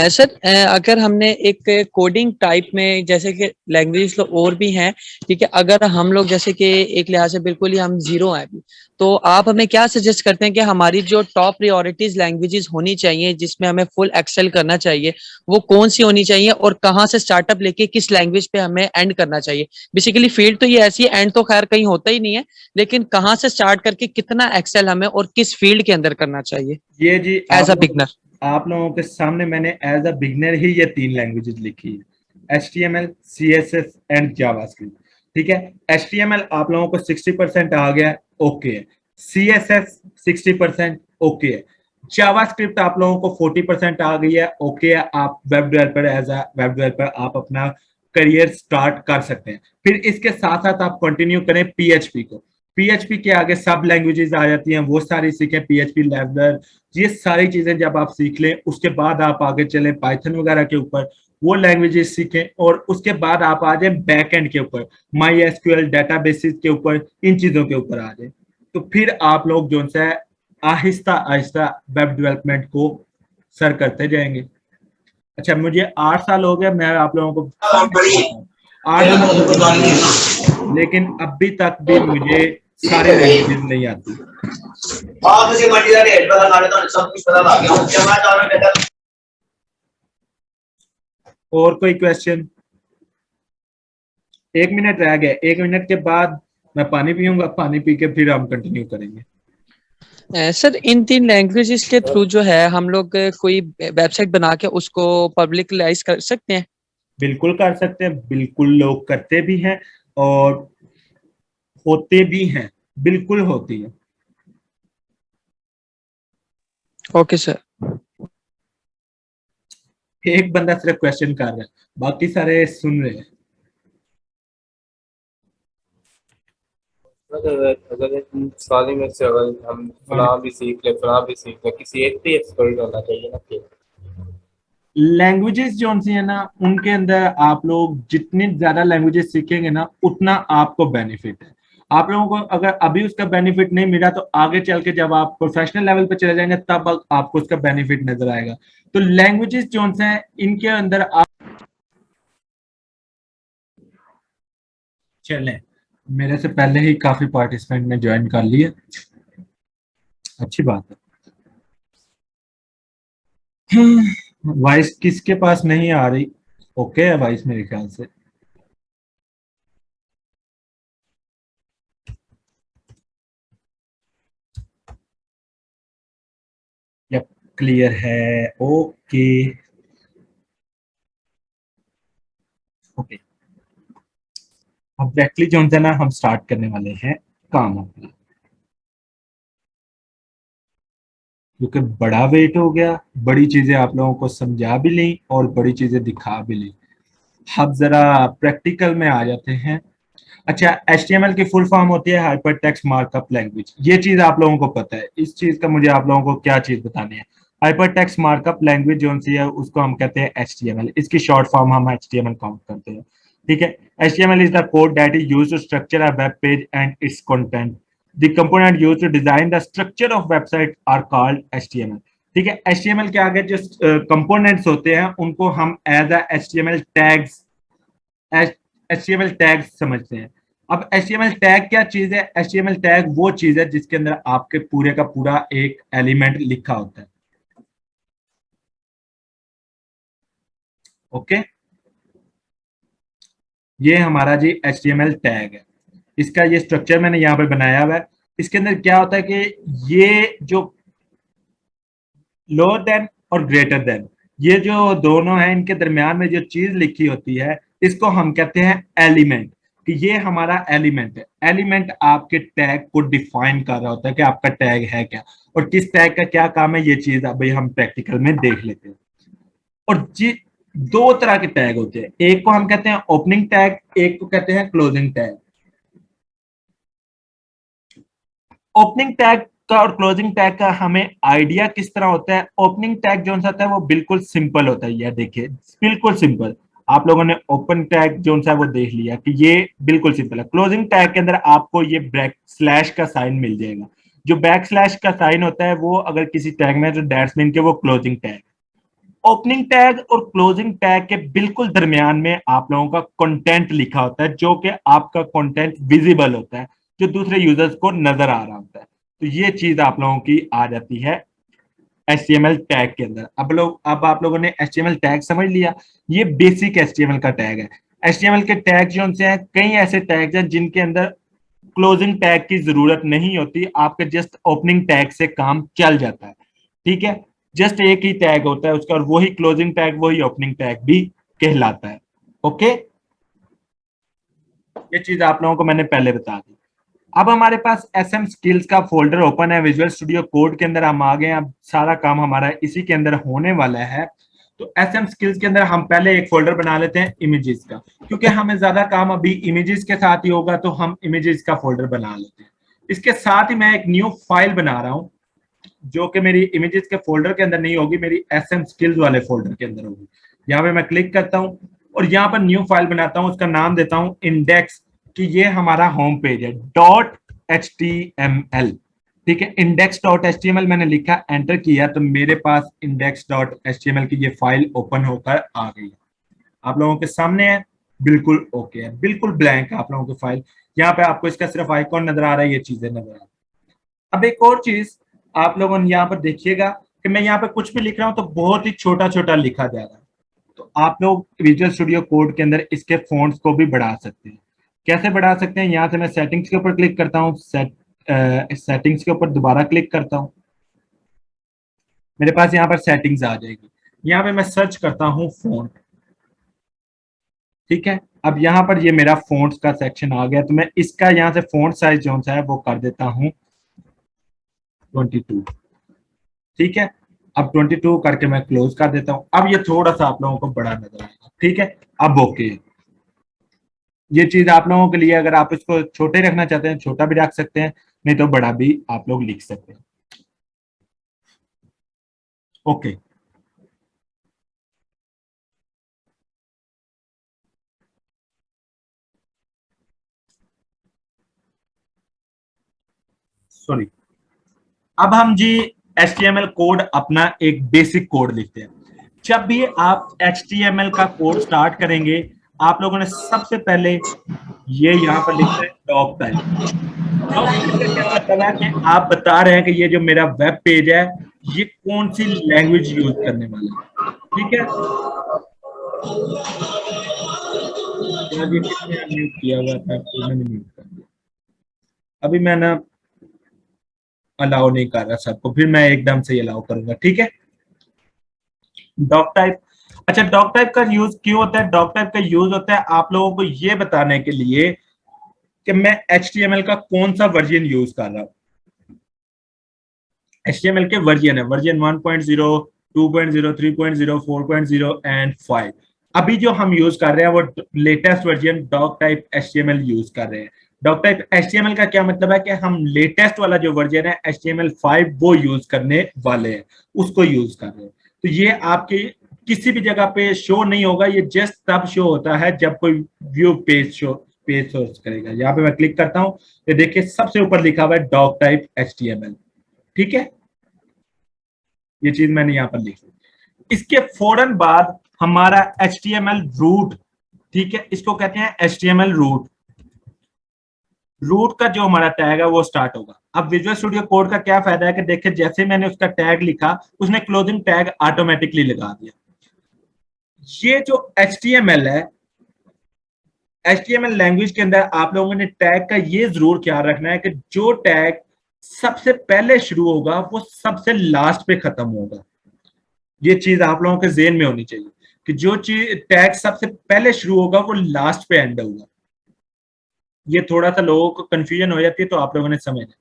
Speaker 3: सर अगर हमने एक कोडिंग टाइप में, जैसे कि लैंग्वेज तो और भी हैं, ठीक है, अगर हम लोग जैसे कि एक लिहाज से बिल्कुल ही हम जीरो हैं अभी, तो आप हमें क्या सजेस्ट करते हैं कि हमारी जो टॉप प्रायोरिटीज लैंग्वेजेस होनी चाहिए जिसमें हमें फुल एक्सेल करना चाहिए, वो कौन सी होनी चाहिए, और कहाँ से स्टार्टअप लेके किस लैंग्वेज पे हमें एंड करना चाहिए? बेसिकली फील्ड तो ये ऐसी है, एंड तो खैर कहीं होता ही नहीं है, लेकिन कहाँ से स्टार्ट करके कितना एक्सेल हमें और किस फील्ड के अंदर करना चाहिए
Speaker 1: ये जी
Speaker 3: एज अ बिगनर?
Speaker 1: आप लोगों के सामने मैंने एज अ बिगनर ही ये 3 लैंग्वेजेस लिखी है, HTML, CSS एंड जावास्क्रिप्ट। ठीक है, HTML आप लोगों को 60% आ गया, ओके है। CSS 60% ओके है। जावास्क्रिप्ट आप लोगों को 40% आ गई है, ओके है। आप web developer, as a web developer आप अपना करियर स्टार्ट कर सकते हैं। फिर इसके साथ साथ आप कंटिन्यू करें PHP को। PHP के आगे सब लैंग्वेजेस आ जाती हैं, वो सारी सीखें, PHP लेवलर, ये सारी चीजें जब आप सीख लें उसके बाद आप आगे चलें पाइथन वगैरह के ऊपर, वो लैंग्वेजेस सीखें, और उसके बाद आप आ जाए बैक एंड के ऊपर, MySQL डेटाबेसिस के ऊपर, इन चीजों के ऊपर आ जाए। तो फिर आप लोग जो है आहिस्ता आहिस्ता वेब डेवलपमेंट को सर करते जाएंगे। अच्छा, मुझे 8 साल हो गए, मैं आप लोगों को 8 साल, लेकिन अभी तक भी मुझे सारी लैंग्वेजेस नहीं आती।
Speaker 5: आप मुझे मंडी का रेट पता लगा तो सब कुछ पता लग गया जब मैं चारों बेटा।
Speaker 1: और कोई क्वेश्चन? 1 मिनट रह गया, 1 मिनट के बाद मैं पानी पीऊंगा, पानी पी के फिर हम कंटिन्यू करेंगे।
Speaker 3: सर इन 3 लैंग्वेजेस के थ्रू जो है हम लोग कोई वेबसाइट बना के उसको पब्लिकलाइज कर सकते हैं?
Speaker 1: बिल्कुल कर सकते हैं, बिल्कुल लोग करते भी हैं और होते भी हैं, बिल्कुल होती है।
Speaker 3: Okay sir.
Speaker 1: एक बंदा सिर्फ क्वेश्चन कर रहा है, बाकी सारे सुन रहे हैं।
Speaker 4: अगर इन सारी में से अगर हम फलां भी सीख ले किसी एक पे एक्सपर्ट होना चाहिए ना कि
Speaker 1: लैंग्वेजेस जो सी है ना, उनके अंदर आप लोग जितनी ज्यादा लैंग्वेजेस सीखेंगे ना, उतना आपको बेनिफिट है। आप लोगों को अगर अभी उसका बेनिफिट नहीं मिला तो आगे चल के जब आप प्रोफेशनल लेवल पे चले जाएंगे तब आपको उसका बेनिफिट नजर आएगा। तो लैंग्वेजेस जो हैं इनके अंदर आप चलें, मेरे से पहले ही काफी पार्टिसिपेंट ने ज्वाइन कर लिया, अच्छी बात है। वॉइस किसके पास नहीं आ रही? ओके है वॉइस मेरे ख्याल से। यप, क्लियर है। ओके ओके, अब डायरेक्टली जो है ना हम स्टार्ट करने वाले हैं काम अपना, क्योंकि बड़ा वेट हो गया, बड़ी चीजें आप लोगों को समझा भी ली और बड़ी चीजें दिखा भी ली। अब जरा प्रैक्टिकल में आ जाते हैं। अच्छा, HTML की फुल फॉर्म होती है हाइपर टेक्स्ट मार्कअप लैंग्वेज। ये चीज आप लोगों को पता है, इस चीज का मुझे आप लोगों को क्या चीज बतानी है? हाइपर टेक्स्ट मार्कअप लैंग्वेज जो सी है उसको हम कहते हैं HTML। इसकी शॉर्ट फॉर्म हम HTML काउंट करते हैं, ठीक है। HTML is the code that is used to structure a web page and its content. The component used to design the structure of website are called HTML। ठीक है, HTML के आगे जो कंपोनेंट्स होते हैं उनको हम एज अ HTML टैग्स समझते हैं। अब HTML टैग क्या चीज है? HTML टैग वो चीज है जिसके अंदर आपके पूरे का पूरा एक एलिमेंट लिखा होता है। ओके, ये हमारा जी HTML टैग है। इसका ये स्ट्रक्चर मैंने यहाँ पे बनाया हुआ है। इसके अंदर क्या होता है कि ये जो लोअर देन और ग्रेटर देन, ये जो दोनों हैं इनके दरमियान में जो चीज लिखी होती है इसको हम कहते हैं एलिमेंट। कि ये हमारा एलिमेंट है। एलिमेंट आपके टैग को डिफाइन कर रहा होता है कि आपका टैग है क्या और किस टैग का क्या काम है। ये चीज अभी हम प्रैक्टिकल में देख लेते हैं। और जी, 2 तरह के टैग होते हैं, एक को हम कहते हैं ओपनिंग टैग, एक को कहते हैं क्लोजिंग टैग। ओपनिंग टैग का और क्लोजिंग टैग का हमें आइडिया किस तरह होता है? ओपनिंग टैग जो होता है वो बिल्कुल सिंपल होता है, ये देखिए बिल्कुल सिंपल। आप लोगों ने ओपन टैग जो है वो देख लिया कि ये बिल्कुल सिंपल है। क्लोजिंग टैग के अंदर आपको ये बैक स्लैश का साइन मिल जाएगा। जो बैक स्लैश का साइन होता है वो अगर किसी टैग में तो दैट्स मीन के वो क्लोजिंग टैग। ओपनिंग टैग और क्लोजिंग टैग के बिल्कुल दरमियान में आप लोगों का कंटेंट लिखा होता है, जो कि आपका कंटेंट विजिबल होता है, जो दूसरे यूजर्स को नजर आ रहा होता है। तो ये चीज आप लोगों की आ जाती है HTML टैग के अंदर। अब आप लोगों ने HTML टैग समझ लिया, ये बेसिक HTML का टैग है। HTML के टैग जो हैं, कई ऐसे टैग हैं जिनके अंदर क्लोजिंग टैग की जरूरत नहीं होती, आपके जस्ट ओपनिंग टैग से काम चल जाता है। ठीक है, जस्ट एक ही टैग होता है उसका और वही क्लोजिंग टैग वही ओपनिंग टैग भी कहलाता है। ओके, ये चीज आप लोगों को मैंने पहले बता दी। अब हमारे पास SM स्किल्स का फोल्डर ओपन है, विजुअल स्टूडियो कोड के अंदर हम आ गए। अब सारा काम हमारा इसी के अंदर होने वाला है। तो SM स्किल्स के अंदर हम पहले एक फोल्डर बना लेते हैं इमेजेस का, क्योंकि हमें ज्यादा काम अभी इमेजेस के साथ ही होगा, तो हम इमेजेस का फोल्डर बना लेते हैं। इसके साथ ही मैं एक न्यू फाइल बना रहा हूं, जो कि मेरी इमेजेस के फोल्डर के अंदर नहीं होगी, मेरी SM स्किल्स वाले फोल्डर के अंदर होगी। यहाँ पे मैं क्लिक करता हूँ और यहाँ पर न्यू फाइल बनाता हूँ, उसका नाम देता हूँ इंडेक्स, कि ये हमारा होम पेज है .html। ठीक है, index.html मैंने लिखा, एंटर किया तो मेरे पास index.html की ये फाइल ओपन होकर आ गई है, आप लोगों के सामने है। बिल्कुल ओके है, बिल्कुल ब्लैंक है आप लोगों की फाइल। यहाँ पे आपको इसका सिर्फ आइकॉन नजर आ रहा है, ये चीजें नजर आ रही है। अब एक और चीज आप लोगों ने यहाँ पर देखिएगा कि मैं यहाँ पे कुछ भी लिख रहा हूँ तो बहुत ही छोटा छोटा लिखा जा रहा है। तो आप लोग विजुअल स्टूडियो कोड के अंदर इसके फॉन्ट्स को भी बढ़ा सकते हैं। कैसे बढ़ा सकते हैं? यहाँ से मैं सेटिंग्स के ऊपर क्लिक करता हूँ, सेटिंग्स के ऊपर दोबारा क्लिक करता हूँ, मेरे पास यहाँ पर सेटिंग्स आ जाएगी। यहाँ पे मैं सर्च करता हूँ फॉन्ट, ठीक है। अब यहाँ पर ये मेरा फॉन्ट्स का सेक्शन आ गया, तो मैं इसका यहाँ से फॉन्ट साइज जो सा है वो कर देता हूँ 22, ठीक है। अब 22 करके मैं क्लोज कर देता हूँ। अब ये थोड़ा सा आप लोगों को बड़ा नजर आएगा, ठीक है। अब ओके, ये चीज आप लोगों के लिए, अगर आप इसको छोटे रखना चाहते हैं छोटा भी रख सकते हैं, नहीं तो बड़ा भी आप लोग लिख सकते हैं। Okay, sorry. अब हम जी HTML कोड अपना एक बेसिक कोड लिखते हैं। जब भी आप HTML का कोड स्टार्ट करेंगे, आप लोगों ने सबसे पहले ये यहाँ पर लिखना है डॉक टाइप। डॉक टाइप का क्या मतलब है कि आप बता रहे हैं कि ये जो मेरा वेब पेज है ये कौन सी लैंग्वेज यूज करने वाला है, ठीक है। यार ये किसने म्यूट किया हुआ था? मैंने म्यूट कर दिया। अभी मैं ना अलाउ नहीं कर रहा सबको, फिर मैं एकदम से अलाउ करूंगा, ठीक है। डॉक टाइप, अच्छा डॉक टाइप का यूज क्यों होता है? डॉक टाइप का यूज होता है आप लोगों को ये बताने के लिए कि मैं HTML का कौन सा वर्जन यूज कर रहा हूं। HTML के वर्जन है, वर्जन 1.0, 2.0, 3.0, 4.0 एंड 5। अभी जो हम यूज कर रहे हैं वो latest version doc type HTML use कर रहे हैं। डॉक टाइप HTML का क्या मतलब है कि हम लेटेस्ट वाला जो वर्जन है HTML5 वो यूज करने वाले हैं, उसको यूज कर रहे हैं। तो ये आपके किसी भी जगह पे शो नहीं होगा, ये जस्ट तब शो होता है जब कोई व्यू पेज सोर्स करेगा। यहाँ पे मैं क्लिक करता हूँ, ये देखिए सबसे ऊपर लिखा हुआ है डॉक टाइप HTML, ठीक है। ये चीज मैंने यहाँ पर लिख ली। इसके फौरन बाद हमारा HTML रूट, ठीक है, इसको कहते हैं HTML रूट। रूट का जो हमारा टैग है वो स्टार्ट होगा। अब विजुअल स्टूडियो कोड का क्या फायदा है कि देखिए जैसे मैंने उसका टैग लिखा, उसने क्लोजिंग टैग ऑटोमेटिकली लगा दिया। ये जो HTML है, HTML लैंग्वेज के अंदर आप लोगों ने टैग का ये जरूर ख्याल रखना है कि जो टैग सबसे पहले शुरू होगा वो सबसे लास्ट पे खत्म होगा। ये चीज आप लोगों के जेहन में होनी चाहिए कि जो चीज टैग सबसे पहले शुरू होगा वो लास्ट पे एंड होगा। ये थोड़ा सा लोगों को कंफ्यूजन हो जाती है, तो आप लोगों ने समझना।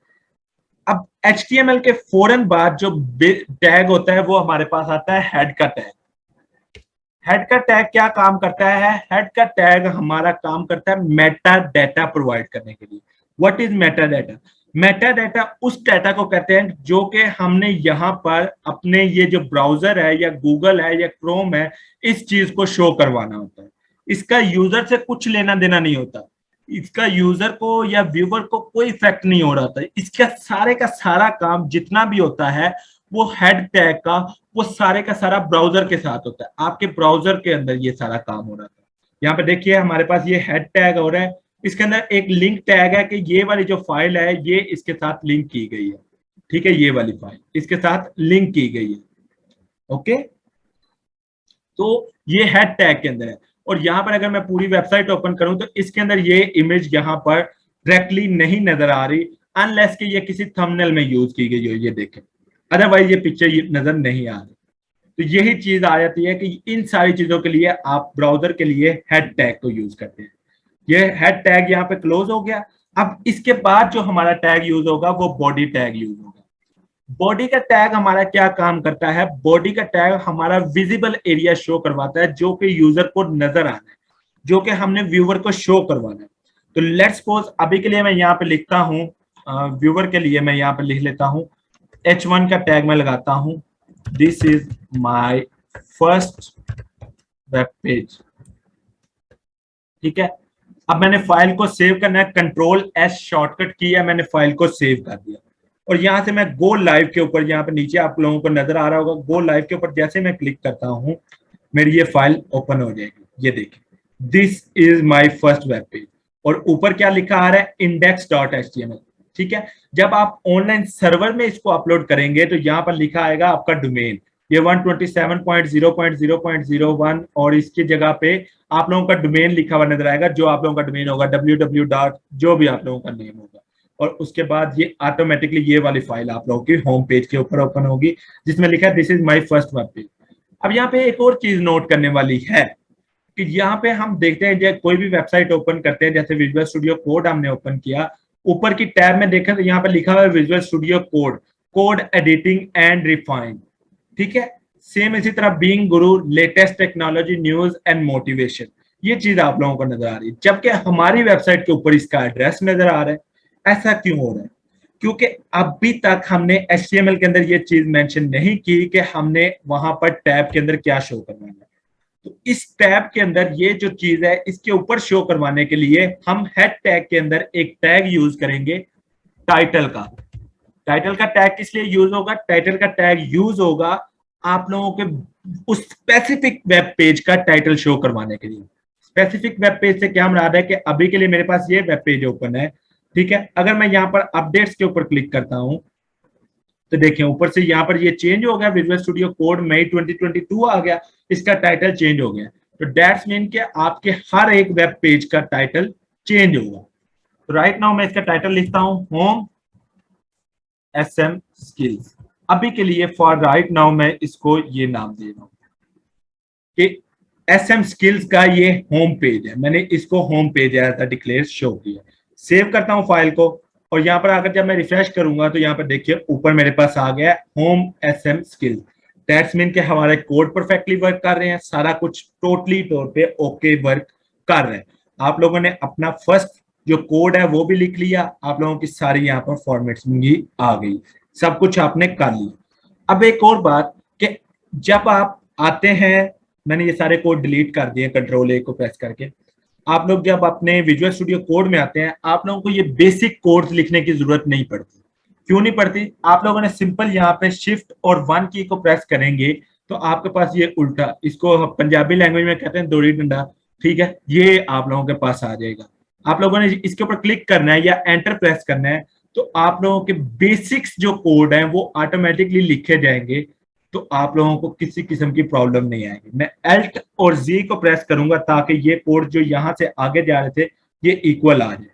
Speaker 1: अब HTML के फौरन बाद जो टैग होता है वो हमारे पास आता है हेड का टैग। हेड का टैग क्या काम करता है? हेड का टैग हमारा काम करता है मेटा डाटा प्रोवाइड करने के लिए। What is Meta data? Meta data उस डाटा को कहते हैं जो कि हमने यहाँ पर अपने ये जो ब्राउजर है या गूगल है या क्रोम है, इस चीज को शो करवाना होता है। इसका यूजर से कुछ लेना देना नहीं होता, इसका यूजर को या व्यूवर को कोई इफेक्ट नहीं हो रहा था। इसका सारे का सारा काम जितना भी होता है वो हेड टैग का, वो सारे का सारा ब्राउजर के साथ होता है। आपके ब्राउजर के अंदर ये सारा काम हो रहा था। यहाँ पे देखिए हमारे पास ये हेड टैग हो रहा है, इसके अंदर एक लिंक टैग है कि ये वाली जो फाइल है ये इसके साथ लिंक की गई है, ठीक है। ये वाली फाइल इसके साथ लिंक की गई है, ओके। तो ये हेड टैग के अंदर है। और यहाँ पर अगर मैं पूरी वेबसाइट ओपन करूं तो इसके अंदर ये इमेज यहाँ पर डायरेक्टली नहीं नजर आ रही, अनलेस कि ये किसी थंबनेल में यूज की गई हो, ये देखें, अदरवाइज ये पिक्चर नजर नहीं आ रही। तो यही चीज आ जाती है कि इन सारी चीजों के लिए आप ब्राउजर के लिए हेड टैग को यूज करते हैं। ये हेड टैग यहाँ पे क्लोज हो गया। अब इसके बाद जो हमारा टैग यूज होगा वो बॉडी टैग यूज होगा। बॉडी का टैग हमारा क्या काम करता है? बॉडी का टैग हमारा विजिबल एरिया शो करवाता है जो कि यूजर को नजर आना है, जो कि हमने व्यूवर को शो करवाना है। तो लेट्स सपोज अभी के लिए मैं यहाँ पे लिखता हूँ, व्यूवर के लिए मैं यहाँ पे लिख लेता हूँ H1 का टैग मैं लगाता हूँ, this is my first web page, ठीक है। अब मैंने फाइल को सेव करना है, Ctrl+S शॉर्टकट किया, मैंने फाइल को सेव कर दिया। और यहां से मैं गो लाइव के ऊपर, यहाँ पे नीचे आप लोगों को नजर आ रहा होगा, गो लाइव के ऊपर जैसे मैं क्लिक करता हूं मेरी ये फाइल ओपन हो जाएगी। ये देखिए this is my first web page, और ऊपर क्या लिखा आ रहा है, index.html। ठीक है, जब आप ऑनलाइन सर्वर में इसको अपलोड करेंगे तो यहाँ पर लिखा आएगा आपका डोमेन, ये 127.0.0.01, और इसकी जगह पे आप लोगों का डोमेन लिखा हुआ नजर आएगा, जो आप लोगों का डोमेन होगा www. जो भी आप लोगों का नेम होगा, और उसके बाद ये ऑटोमेटिकली ये वाली फाइल आप लोगों की होम पेज के ऊपर ओपन होगी जिसमें लिखा है this is my first web page. अब यहाँ पे एक और चीज नोट करने वाली है कि यहाँ पे हम देखते हैं जब कोई भी वेबसाइट ओपन करते हैं, जैसे विजुअल स्टूडियो कोड हमने ओपन किया, ऊपर की टैब में देखें तो यहाँ पे लिखा हुआ है visual studio code, code editing and refine. ठीक है, सेम इसी तरह being Guru, latest technology, news and motivation, ये चीज आप लोगों को नजर आ रही है, जबकि हमारी वेबसाइट के ऊपर इसका एड्रेस नजर आ रहा है। ऐसा क्यों हो रहा है? क्योंकि अभी तक हमने HTML के अंदर ये चीज मेंशन नहीं की कि हमने वहां पर टैब के अंदर क्या शो करवाना है। तो इस टैब के अंदर ये जो चीज है इसके ऊपर शो करवाने के लिए हम हेड टैग के अंदर एक टैग यूज करेंगे, टाइटल का। टाइटल का टैग किस लिए यूज होगा? टाइटल का टैग यूज होगा आप लोगों के उस स्पेसिफिक वेब पेज का टाइटल शो करवाने के लिए। स्पेसिफिक वेब पेज से क्या मुराद है कि अभी के लिए मेरे पास ये वेब पेज ओपन है, ठीक है, अगर मैं यहाँ पर अपडेट्स के ऊपर क्लिक करता हूं तो देखिए ऊपर से यहाँ पर ये चेंज हो गया, विजुअल स्टूडियो कोड मई 2022 आ गया, इसका टाइटल चेंज हो गया। तो दैट्स मीन कि आपके हर एक वेब पेज का टाइटल चेंज होगा। तो राइट नाउ मैं इसका टाइटल लिखता हूं होम SM स्किल्स। अभी के लिए फॉर राइट नाउ मैं इसको ये नाम दे रहा हूं कि SM स्किल्स का ये होम पेज है, मैंने इसको होम पेज ऐसा डिक्लेयर शो किया। सेव करता हूं फाइल को, और यहाँ पर आकर जब मैं रिफ्रेश करूंगा तो यहाँ पर देखिए ऊपर मेरे पास आ गया home SM skills. That's mean के हमारे कोड परफेक्टली वर्क कर रहे हैं, सारा कुछ टोटली तौर पे ओके वर्क कर रहे हैं। आप लोगों ने अपना फर्स्ट जो कोड है वो भी लिख लिया, आप लोगों की सारी यहाँ पर फॉर्मेट्स भी आ गई, सब कुछ आपने कर लिया। अब एक और बात कि जब आप आते हैं, मैंने ये सारे कोड डिलीट कर दिए Ctrl+A को प्रेस करके, आप लोग जब अपने विजुअल स्टूडियो कोड में आते हैं आप लोगों को ये बेसिक कोड्स लिखने की जरूरत नहीं पड़ती। क्यों नहीं पड़ती? आप लोगों ने सिंपल यहाँ पे शिफ्ट और 1 की को प्रेस करेंगे तो आपके पास ये उल्टा, इसको पंजाबी लैंग्वेज में कहते हैं दोड़ी डंडा, ठीक है, ये आप लोगों के पास आ जाएगा। आप लोगों ने इसके ऊपर क्लिक करना है या एंटर प्रेस करना है तो आप लोगों के बेसिक्स जो कोड हैं वो ऑटोमेटिकली लिखे जाएंगे, तो आप लोगों को किसी किस्म की प्रॉब्लम नहीं आएगी। मैं Alt और Z को प्रेस करूंगा ताकि ये कोड जो यहां से आगे जा रहे थे ये इक्वल आ जाए।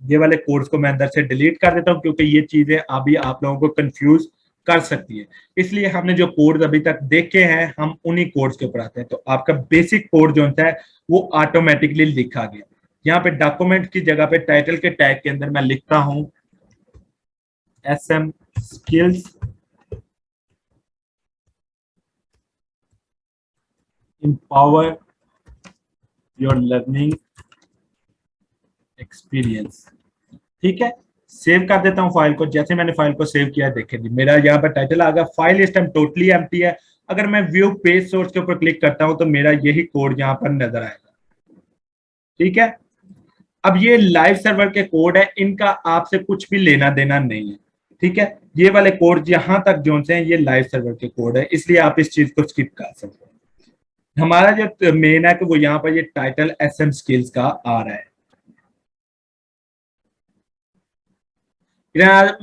Speaker 1: ये वाले कोड्स को मैं अंदर से डिलीट कर देता हूं क्योंकि ये चीजें अभी आप लोगों को कंफ्यूज कर सकती है, इसलिए हमने जो कोड्स अभी तक देखे हैं हम उन्हीं कोड्स के ऊपर आते हैं। तो आपका बेसिक कोड जो होता है वो ऑटोमेटिकली लिखा गया। यहाँ पे डॉक्यूमेंट की जगह पे टाइटल के टैग के अंदर मैं लिखता हूं SM skills empower your learning experience। ठीक है, सेव कर देता हूं फाइल को। जैसे मैंने फाइल को सेव किया देखिए जी मेरा यहाँ पर टाइटल आ गया। फाइल इस टाइम टोटली एम्प्टी है। अगर मैं व्यू पेज सोर्स के ऊपर क्लिक करता हूं तो मेरा यही कोड यहाँ पर नजर आएगा। ठीक है, अब ये लाइव सर्वर के कोड है, इनका आपसे कुछ भी लेना देना नहीं है। ठीक है, ये वाले कोड यहां तक जो से हैं ये लाइव सर्वर के कोड है, इसलिए आप इस चीज को स्किप कर सकते हैं। हमारा जो मेन है कि वो यहाँ पर ये टाइटल SM स्किल्स का आ रहा है।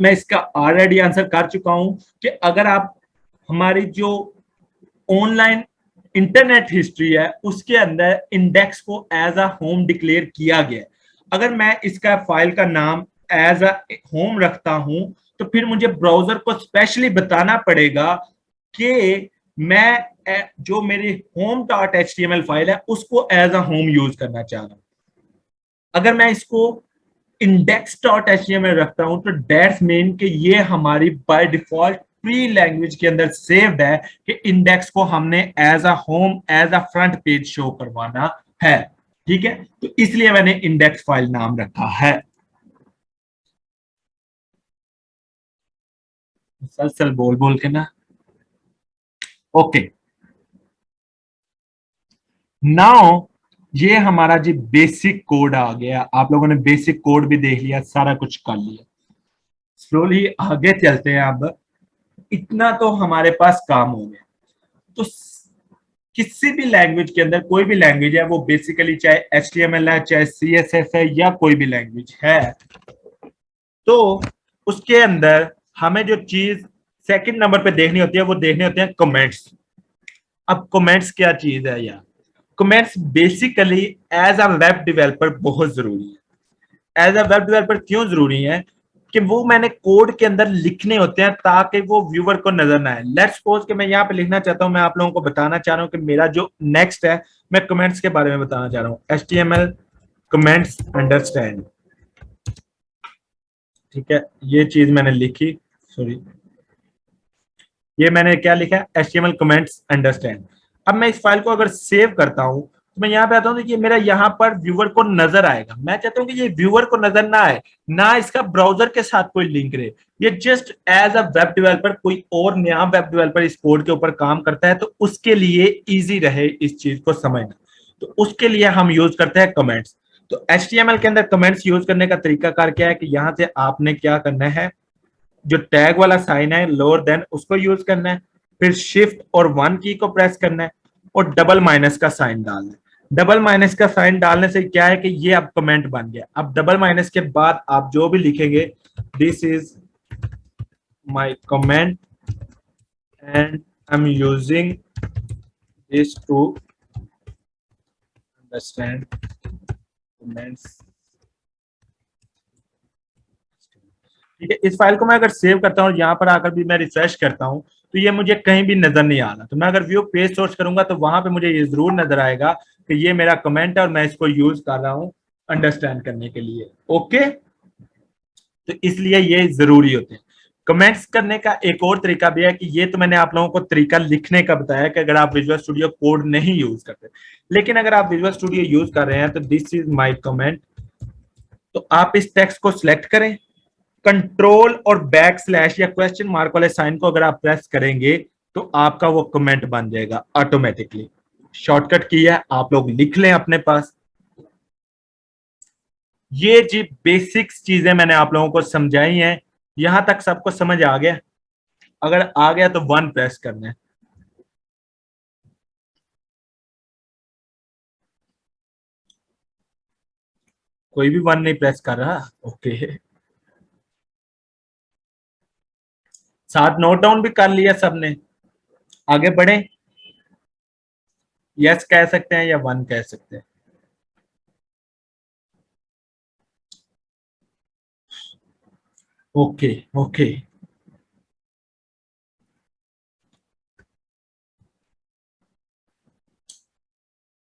Speaker 1: मैं इसका ऑलरेडी आंसर कर चुका हूं कि अगर आप हमारी जो ऑनलाइन इंटरनेट हिस्ट्री है उसके अंदर इंडेक्स को एज अ होम डिक्लेयर किया गया है, अगर मैं इसका फाइल का नाम एज अ होम रखता हूं तो फिर मुझे ब्राउजर को स्पेशली बताना पड़ेगा कि मैं जो मेरी home.html फाइल है उसको एज अ होम यूज करना चाह रहा हूं। अगर मैं इसको index.html रखता हूं तो दैट्स मीन कि ये हमारी बाय डिफॉल्ट प्री लैंग्वेज के अंदर सेव्ड है कि इंडेक्स को हमने as a home as a front page show करवाना है। ठीक है, तो इसलिए मैंने इंडेक्स फाइल नाम रखा है। मुसलसल बोल बोल के ना। ओके, नाउ ये हमारा जी बेसिक कोड आ गया। आप लोगों ने बेसिक कोड भी देख लिया, सारा कुछ कर लिया। स्लोली आगे चलते हैं। अब इतना तो हमारे पास काम हो गया, तो किसी भी लैंग्वेज के अंदर, कोई भी लैंग्वेज है वो बेसिकली चाहे HTML है, चाहे CSS है, या कोई भी लैंग्वेज है, तो उसके अंदर हमें जो चीज सेकंड नंबर पे देखनी होती है वो देखने होते हैं कमेंट्स। अब कमेंट्स क्या चीज है यार? Comments basically as a web developer बहुत जरूरी है। एज अ वेब डेवलपर क्यों जरूरी है? कि वो मैंने कोड के अंदर लिखने होते हैं ताकि वो व्यूअर को नजर ना आए। लेट्स सपोज कि मैं यहाँ पे लिखना चाहता हूँ, मैं आप लोगों को बताना चाह रहा हूँ कि मेरा जो नेक्स्ट है, मैं कमेंट्स के बारे में बताना चाह रहा हूँ, HTML कमेंट्स अंडरस्टैंड। ठीक है, ये चीज मैंने लिखी, सॉरी, ये मैंने क्या लिखा है, HTML कमेंट्स अंडरस्टैंड। अब मैं इस फाइल को अगर सेव करता हूं तो मैं यहाँ पे आता हूँ तो ये मेरा यहाँ पर व्यूअर को नजर आएगा। मैं चाहता हूँ कि ये व्यूअर को नजर ना आए, ना इसका ब्राउजर के साथ कोई लिंक रहे। ये just as a web developer, कोई और नया वेब डेवलपर इस कोड के ऊपर काम करता है तो उसके लिए इजी रहे इस चीज को समझना, तो उसके लिए हम यूज करते हैं कमेंट्स। तो HTML के अंदर कमेंट्स यूज करने का तरीकाकार क्या है कि यहाँ से आपने क्या करना है, जो टैग वाला साइन है लोअर देन उसको यूज करना है, फिर शिफ्ट और 1 की को प्रेस करना है और डबल माइनस का साइन डालना है। डबल माइनस का साइन डालने से क्या है कि ये अब कमेंट बन गया। अब डबल माइनस के बाद आप जो भी लिखेंगे, this is my comment and I am using this to understand comments. ठीक है, इस फाइल को मैं अगर सेव करता हूँ, यहाँ पर आकर भी मैं रिफ्रेश करता हूँ तो ये मुझे कहीं भी नजर नहीं आ रहा। तो मैं अगर व्यू पेज सोर्स करूंगा तो वहां पे मुझे ये जरूर नजर आएगा कि ये मेरा कमेंट है और मैं इसको यूज कर रहा हूँ अंडरस्टैंड करने के लिए। ओके, तो इसलिए ये जरूरी होते हैं। कमेंट्स करने का एक और तरीका भी है कि ये तो मैंने आप लोगों को तरीका लिखने का बताया कि अगर आप विजुअल स्टूडियो कोड नहीं यूज करते, लेकिन अगर आप विजुअल स्टूडियो यूज कर रहे हैं तो दिस इज माई कमेंट। तो आप इस टेक्स्ट को सिलेक्ट करें, कंट्रोल और बैक स्लैश या क्वेश्चन मार्क वाले साइन को अगर आप प्रेस करेंगे तो आपका वो कमेंट बन जाएगा ऑटोमेटिकली। शॉर्टकट की है, आप लोग लिख लें अपने पास। ये जी बेसिक्स चीजें मैंने आप लोगों को समझाई हैं। यहां तक सबको समझ आ गया? अगर आ गया तो 1 प्रेस करना है। कोई भी 1 नहीं प्रेस कर रहा? ओके, साथ नोट डाउन भी कर लिया सबने? आगे बढ़े, यस कह सकते हैं या 1 कह सकते हैं? ओके ओके,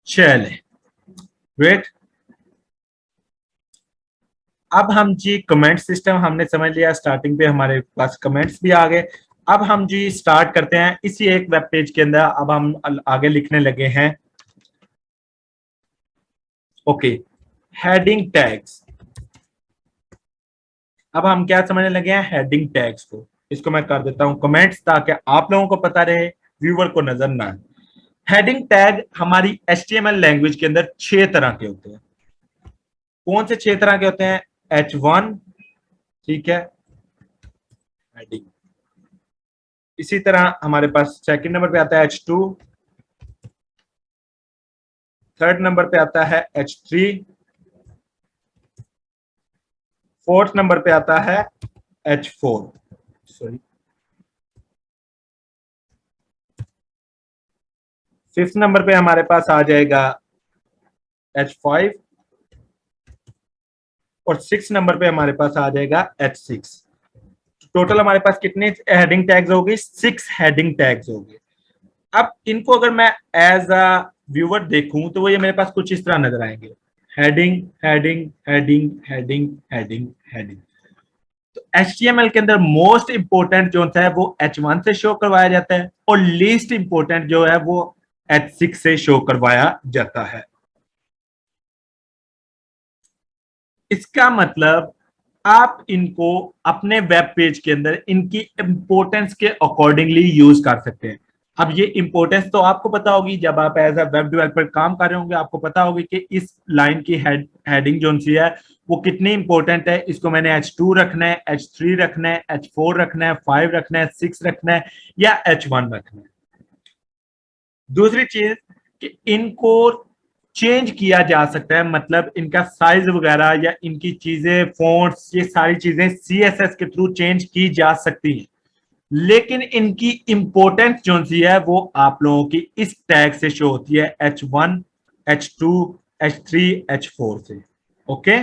Speaker 1: चले वेट। अब हम जी कमेंट सिस्टम हमने समझ लिया, स्टार्टिंग पे हमारे पास कमेंट्स भी आ गए। अब हम जी स्टार्ट करते हैं इसी एक वेब पेज के अंदर। अब हम आगे लिखने लगे हैं, ओके, हेडिंग टैग्स। अब हम क्या समझने लगे हैं, हेडिंग टैग्स को। इसको मैं कर देता हूं कमेंट्स ताकि आप लोगों को पता रहे, व्यूअर को नजर ना आए। हेडिंग टैग हमारी HTML लैंग्वेज के अंदर 6 तरह के होते हैं। कौन से 6 तरह के होते हैं? H1, ठीक है, हेडिंग। इसी तरह हमारे पास सेकंड नंबर पे आता है H2, थर्ड नंबर पे आता है H3, फोर्थ नंबर पे आता है H4, सॉरी, फिफ्थ नंबर पे हमारे पास आ जाएगा H5 और सिक्स नंबर पे हमारे पास आ जाएगा H6। टोटल हमारे पास कितने हेडिंग टैग्स होगी? 6 हेडिंग टैग्स होंगे। अब इनको अगर मैं एज अ व्यूअर देखूं तो वो ये मेरे पास कुछ इस तरह नजर आएंगे, heading heading heading heading heading heading. तो HTML के अंदर मोस्ट इंपोर्टेंट जो है वो H1 से शो करवाया जाता है और लीस्ट इंपोर्टेंट जो है वो H6 से शो करवाया जाता है। इसका मतलब आप इनको अपने वेब पेज के अंदर इनकी इंपोर्टेंस के अकॉर्डिंगली यूज कर सकते हैं। अब ये इंपोर्टेंस तो आपको पता होगी, जब आप एज अ वेब डेवलपर काम कर रहे होंगे आपको पता होगी कि इस लाइन की हेडिंग जो सी है वो कितनी इंपॉर्टेंट है। इसको मैंने H2 रखना है, H3 रखना है, H4 रखना है, 5 रखना है, 6 रखना है या H1 रखना है। दूसरी चीज कि इनको चेंज किया जा सकता है, मतलब इनका साइज वगैरह या इनकी चीजें, फॉन्ट्स, ये सारी चीजें CSS के थ्रू चेंज की जा सकती हैं, लेकिन इनकी इंपॉर्टेंस जो सी है वो आप लोगों की इस टैग से शो होती है, H1, H2, H3, H4 से। ओके,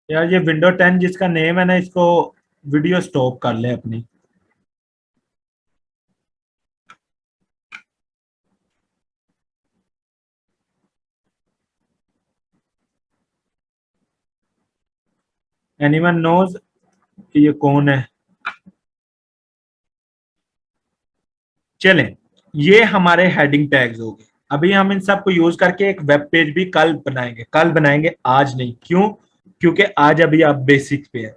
Speaker 1: यार ये विंडो 10 जिसका नेम है ना, इसको वीडियो स्टॉप कर ले अपनी। एनीवन नोज कि ये कौन है? चलें, ये हमारे हेडिंग टैग्स हो गए। अभी हम इन सब को यूज करके एक वेब पेज भी कल बनाएंगे, आज नहीं। क्यों? क्योंकि आज अभी आप बेसिक्स पे है।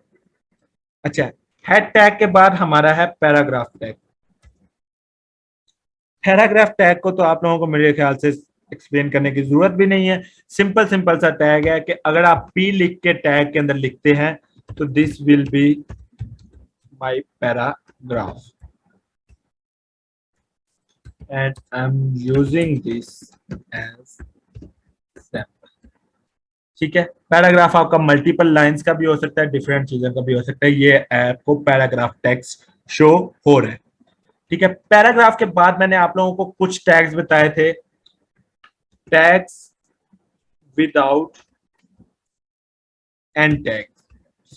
Speaker 1: अच्छा, हेड टैग के बाद हमारा है पैराग्राफ टैग। पैराग्राफ टैग को तो आप लोगों को मेरे ख्याल से एक्सप्लेन करने की जरूरत भी नहीं है। सिंपल सिंपल सा टैग है कि अगर आप P लिख के टैग के अंदर लिखते हैं तो this will be my paragraph and I'm using this as sample। ठीक है, पैराग्राफ आपका मल्टीपल लाइंस का भी हो सकता है, डिफरेंट चीजों का भी हो सकता है। ये आपको पैराग्राफ टेक्स्ट शो हो रहा है। ठीक है, पैराग्राफ के बाद मैंने आप लोगों को कुछ टैग्स बताए थे, tags without and tag.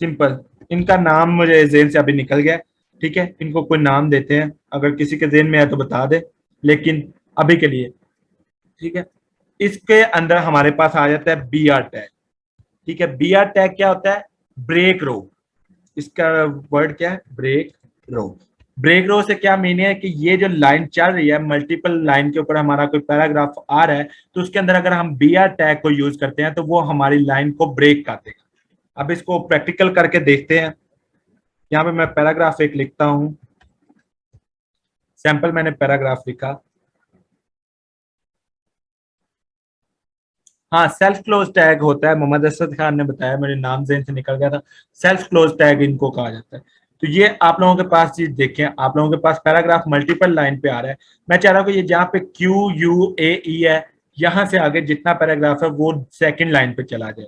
Speaker 1: Simple, इनका नाम मुझे जेहन से अभी निकल गया। ठीक है, इनको कोई नाम देते हैं, अगर किसी के जेहन में है तो बता दे, लेकिन अभी के लिए ठीक है। इसके अंदर हमारे पास आ जाता है BR टैग। ठीक है, BR टैग क्या होता है? ब्रेक रो। इसका वर्ड क्या है? ब्रेक रो। ब्रेक रो से क्या मीनिंग है कि ये जो लाइन चल रही है, मल्टीपल लाइन के ऊपर हमारा कोई पैराग्राफ आ रहा है, तो उसके अंदर अगर हम BR टैग को यूज करते हैं तो वो हमारी लाइन को ब्रेक कर देगा। अब इसको प्रैक्टिकल करके देखते हैं। यहाँ पे मैं पैराग्राफ एक लिखता हूं, सैंपल मैंने पैराग्राफ लिखा। हाँ, सेल्फ क्लोज टैग होता है, मोहम्मद असद खान ने बताया, मेरे नाम जेहन से निकल गया था। सेल्फ क्लोज टैग इनको कहा जाता है। तो ये आप लोगों के पास चीज देखें, आप लोगों के पास पैराग्राफ मल्टीपल लाइन पे आ रहा है। मैं चाह रहा हूँ कि ये जहाँ पे QUAE है, यहाँ से आगे जितना पैराग्राफ है वो सेकंड लाइन पे चला जाए।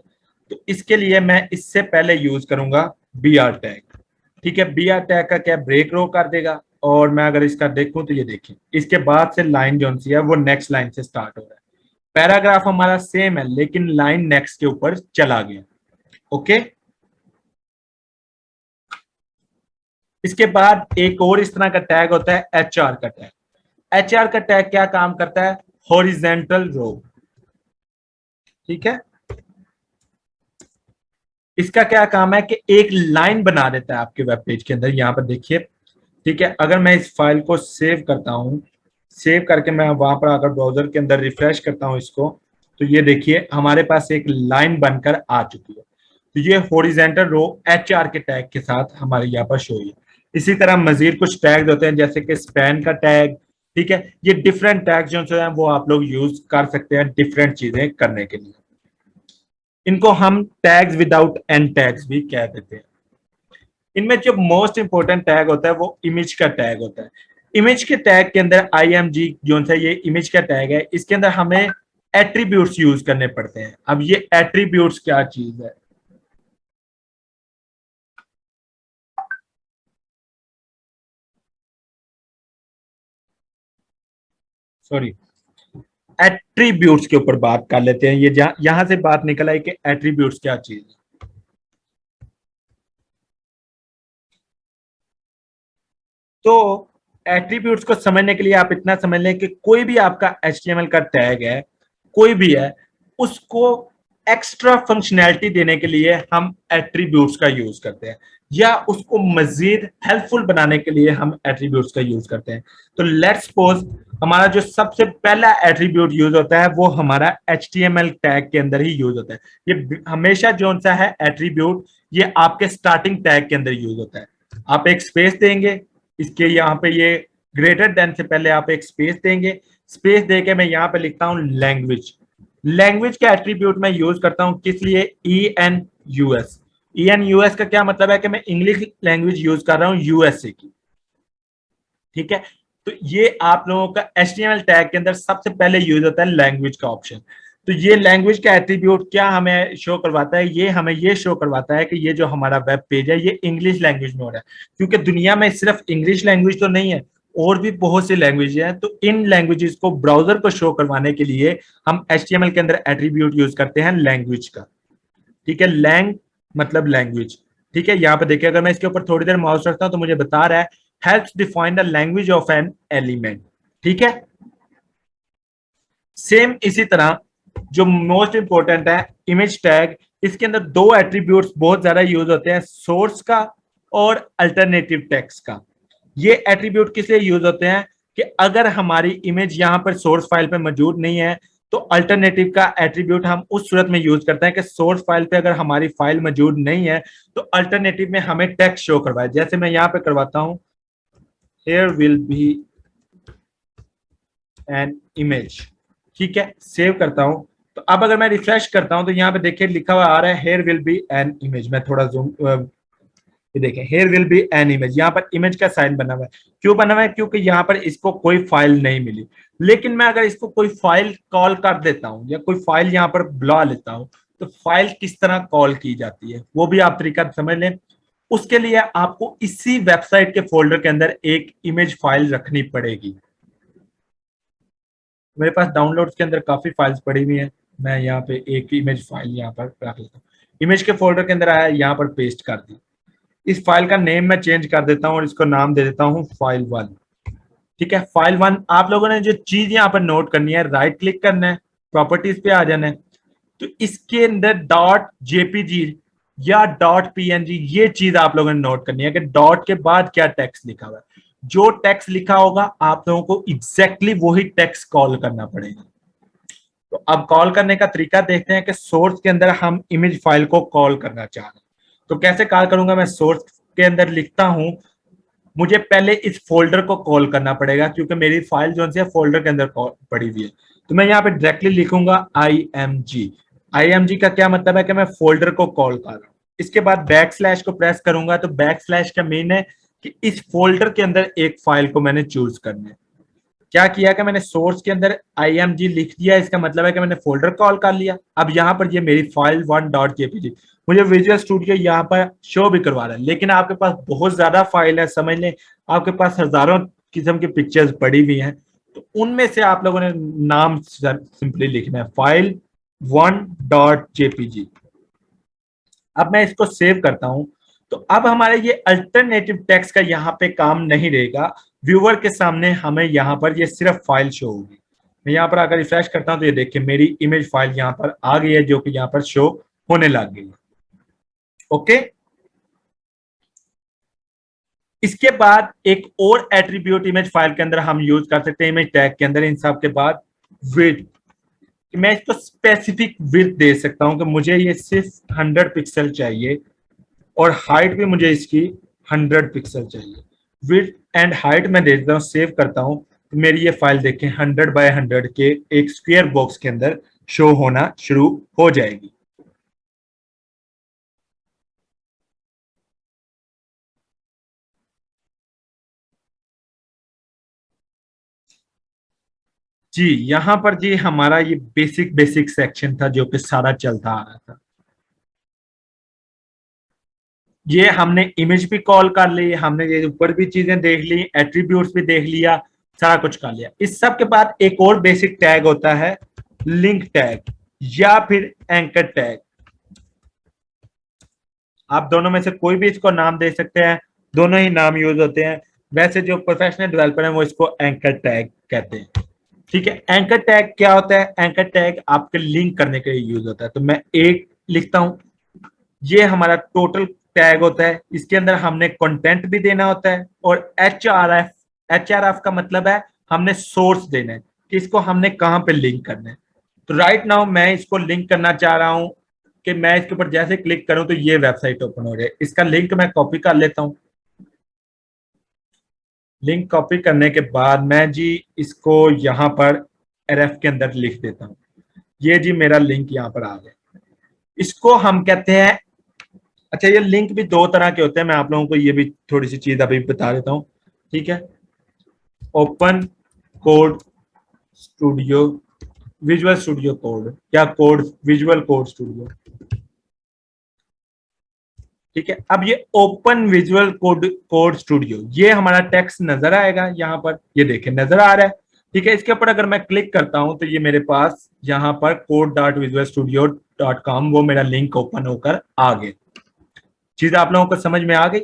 Speaker 1: तो इसके लिए मैं इससे पहले यूज करूंगा BR टैग। ठीक है, BR टैग का क्या, ब्रेक रो कर देगा। और मैं अगर इसका देखूं तो ये देखिए, इसके बाद से लाइन जो सी है वो नेक्स्ट लाइन से स्टार्ट हो रहा है। पैराग्राफ हमारा सेम है लेकिन लाइन नेक्स्ट के ऊपर चला गया। ओके, इसके बाद एक और इस तरह का टैग होता है HR का टैग। HR का टैग क्या काम करता है? हॉरिजेंटल रो। ठीक है, इसका क्या काम है कि एक लाइन बना देता है आपके वेब पेज के अंदर। यहां पर देखिए, ठीक है, अगर मैं इस फाइल को सेव करता हूं, सेव करके मैं वहां पर आकर ब्राउजर के अंदर रिफ्रेश करता हूं इसको, तो ये देखिए हमारे पास एक लाइन बनकर आ चुकी है। तो ये हॉरिजेंटल रो HR के टैग के साथ हमारे यहाँ पर शो है। इसी तरह मजीद कुछ टैग होते हैं जैसे कि स्पैन का टैग। ठीक है, ये डिफरेंट टैग जो है वो आप लोग यूज कर सकते हैं डिफरेंट चीजें करने के लिए। इनको हम टैग्स विदाउट एंड टैग्स भी कह देते हैं। इनमें जो मोस्ट इंपोर्टेंट टैग होता है वो इमेज का टैग होता है। इमेज के टैग के अंदर IMG जो है, ये इमेज का टैग है, इसके अंदर हमें एट्रीब्यूट्स यूज करने पड़ते हैं। अब ये एट्रीब्यूट्स क्या चीज है? सॉरी, एट्रीब्यूट्स के ऊपर बात कर लेते हैं। ये यहां से बात निकल आई कि एट्रीब्यूट्स क्या चीज है। तो एट्रीब्यूट्स को समझने के लिए आप इतना समझ लें कि कोई भी आपका HTML का टैग है, कोई भी है, उसको एक्स्ट्रा फंक्शनैलिटी देने के लिए हम एट्रीब्यूट्स का यूज करते हैं, या उसको मजीद हेल्पफुल बनाने के लिए हम एट्रीब्यूट्स का यूज करते हैं। तो लेट्स सपोज हमारा जो सबसे पहला एट्रीब्यूट यूज होता है वो हमारा HTML टैग के अंदर ही यूज होता है। ये हमेशा जो सा है एट्रीब्यूट, ये आपके स्टार्टिंग टैग के अंदर यूज होता है। आप एक स्पेस देंगे, इसके यहाँ पे ये ग्रेटर देन से पहले आप एक स्पेस देंगे। स्पेस देके मैं यहाँ पे लिखता हूँ लैंग्वेज। लैंग्वेज का एट्रीब्यूट मैं यूज करता हूँ किस लिए? ENUS। ENUS का क्या मतलब है कि मैं इंग्लिश लैंग्वेज यूज कर रहा हूँ यूएसए की, ठीक है। तो ये आप लोगों का HTML टैग के अंदर सबसे पहले यूज होता है लैंग्वेज का ऑप्शन। तो ये लैंग्वेज का एट्रीब्यूट क्या हमें शो करवाता है, ये हमें ये शो करवाता है कि ये जो हमारा वेब पेज है ये इंग्लिश लैंग्वेज में हो रहा है, क्योंकि दुनिया में सिर्फ इंग्लिश लैंग्वेज तो नहीं है, और भी बहुत सी लैंग्वेज हैं। तो इन लैंग्वेजेस को ब्राउजर को शो करवाने के लिए हम HTML के अंदर एट्रीब्यूट यूज करते हैं लैंग्वेज का, ठीक है। लैंग मतलब लैंग्वेज, ठीक है। यहाँ पे देखिए अगर मैं इसके ऊपर थोड़ी देर माउस रखता हूं तो मुझे बता रहा है helps define the language of an element, ठीक है। सेम इसी तरह जो मोस्ट इंपॉर्टेंट है इमेज टैग, इसके अंदर दो एट्रीब्यूट्स बहुत ज्यादा यूज होते हैं, सोर्स का और अल्टरनेटिव टेक्स्ट का। ये एट्रीब्यूट किस लिए यूज होते हैं कि अगर हमारी इमेज यहाँ पर सोर्स फाइल पे मौजूद नहीं है तो अल्टरनेटिव का एट्रीब्यूट हम उस सूरत में यूज करते हैं कि सोर्स फाइल पे अगर हमारी फाइल मौजूद नहीं है तो अल्टरनेटिव में हमें टेक्स्ट शो करवाए। जैसे मैं यहाँ पे करवाता हूं here will be an image, ठीक है। सेव करता हूं तो अब अगर मैं रिफ्रेश करता हूं तो यहाँ पे देखिए लिखा हुआ आ रहा है here will be an image। मैं थोड़ा जूम, ये देखें here will be an image, यहाँ पर इमेज का साइन बना हुआ है। क्यों बना हुआ है? क्योंकि यहाँ पर इसको कोई फाइल नहीं मिली। लेकिन मैं अगर इसको कोई फाइल कॉल कर देता हूं या कोई फाइल यहाँ पर बुला लेता हूं तो फाइल किस तरह कॉल की जाती है वो भी आप तरीका समझ लें। उसके लिए आपको इसी वेबसाइट के फोल्डर के अंदर एक इमेज फाइल रखनी पड़ेगी। मेरे पास डाउनलोड्स के अंदर काफी फाइल्स पड़ी हुई हैं, मैं यहाँ पे एक इमेज फाइल यहाँ पर रख लेता हूँ। इमेज के फोल्डर के अंदर आया, यहाँ पर पेस्ट कर दी। इस फाइल का नेम मैं चेंज कर देता हूँ और इसको नाम दे देता हूँ file1, ठीक है। file1 आप लोगों ने जो चीज यहाँ पर नोट करनी है, राइट क्लिक करना है, प्रॉपर्टीज पे आ जाना है, तो इसके अंदर डॉट जेपीजी या डॉट पीएनजी ये चीज आप लोगों ने नोट करनी है कि डॉट के बाद क्या टेक्स्ट लिखा हुआ है। जो टेक्स्ट लिखा होगा आप लोगों को एग्जैक्टली वही टेक्स्ट कॉल करना पड़ेगा। तो अब कॉल करने का तरीका देखते हैं कि सोर्स के अंदर हम इमेज फाइल को कॉल करना चाह रहे हैं तो कैसे कॉल करूंगा। मैं सोर्स के अंदर लिखता हूं, मुझे पहले इस फोल्डर को कॉल करना पड़ेगा क्योंकि मेरी फाइल जो है फोल्डर के अंदर पड़ी हुई है। तो मैं यहाँ पे डायरेक्टली लिखूंगा IMG। IMG का क्या मतलब है कि मैं फोल्डर को कॉल कर रहा हूँ। इसके बाद बैक स्लैश को प्रेस करूंगा तो बैक स्लैश का मीन है कि इस फोल्डर के अंदर एक फाइल को मैंने चूज करना है। क्या किया कि मैंने सोर्स के अंदर IMG लिख दिया, इसका मतलब है कि मैंने फोल्डर कॉल कर लिया। अब यहाँ पर ये मेरी फाइल 1.jpg मुझे विजुअल स्टूडियो यहाँ पर शो भी करवा रहा है, लेकिन आपके पास बहुत ज्यादा फाइल है, समझ लें आपके पास हजारों किस्म की पिक्चर्स पड़ी हुई हैं, तो उनमें से आप लोगों ने नाम सिंपली लिखना है फाइल 1.jpg। अब मैं इसको सेव करता हूं तो अब हमारे ये अल्टरनेटिव टेक्स्ट का यहाँ पे काम नहीं रहेगा। व्यूअर के सामने हमें यहाँ पर ये सिर्फ फाइल शो होगी। मैं यहाँ पर अगर रिफ्रेश करता हूं तो ये देखिए मेरी इमेज फाइल यहाँ पर आ गई है जो कि यहाँ पर शो होने लग गई है। ओके, इसके बाद एक और एट्रीब्यूट इमेज फाइल के अंदर हम यूज कर सकते हैं इमेज टैग के अंदर। इन सब के बाद विड्थ, मैं इसको स्पेसिफिक विड्थ दे सकता हूं कि मुझे ये सिर्फ 100 पिक्सल चाहिए और हाइट भी मुझे इसकी 100 पिक्सल चाहिए। विड्थ एंड हाइट मैं दे देता हूँ, सेव करता हूँ तो मेरी ये फाइल देखें 100 बाय 100 के एक स्क्वायर बॉक्स के अंदर शो होना शुरू हो जाएगी। जी यहां पर जी हमारा ये बेसिक सेक्शन था जो कि सारा चलता आ रहा था। ये हमने इमेज भी कॉल कर ली, हमने ये ऊपर भी चीजें देख ली, एट्रीब्यूट्स भी देख लिया, सारा कुछ कर लिया। इस सब के बाद एक और बेसिक टैग होता है लिंक टैग या फिर एंकर टैग। आप दोनों में से कोई भी इसको नाम दे सकते हैं, दोनों ही नाम यूज होते हैं। वैसे जो प्रोफेशनल डेवलपर हैं वो इसको एंकर टैग कहते हैं, ठीक है। एंकर टैग क्या होता है? एंकर टैग आपके लिंक करने के लिए यूज होता है। तो मैं एक लिखता हूं, ये हमारा टोटल टैग होता है, इसके अंदर हमने कंटेंट भी देना होता है और HRF का मतलब है हमने सोर्स देना है कि इसको हमने कहां पे लिंक करना है। तो राइट नाउ मैं इसको लिंक करना चाह रहा हूं कि मैं इसके ऊपर जैसे क्लिक करूं तो ये वेबसाइट ओपन हो जाए। इसका लिंक मैं कॉपी कर लेता हूं। लिंक कॉपी करने के बाद मैं जी इसको यहां पर RF के अंदर लिख देता हूं। ये जी मेरा लिंक यहां पर आ गया। इसको हम कहते हैं अच्छा, ये लिंक भी दो तरह के होते हैं, मैं आप लोगों को ये भी थोड़ी सी चीज अभी बता देता हूँ, ठीक है। Open code studio, visual studio code या कोड विजुअल कोड स्टूडियो, ठीक है। अब ये open visual code code studio, ये हमारा टेक्स्ट नजर आएगा यहाँ पर, ये देखें नजर आ रहा है, ठीक है। इसके ऊपर अगर मैं क्लिक करता हूं तो ये मेरे पास यहाँ पर code.visualstudio.com वो मेरा लिंक ओपन होकर आ गया। चीज आप लोगों को समझ में आ गई।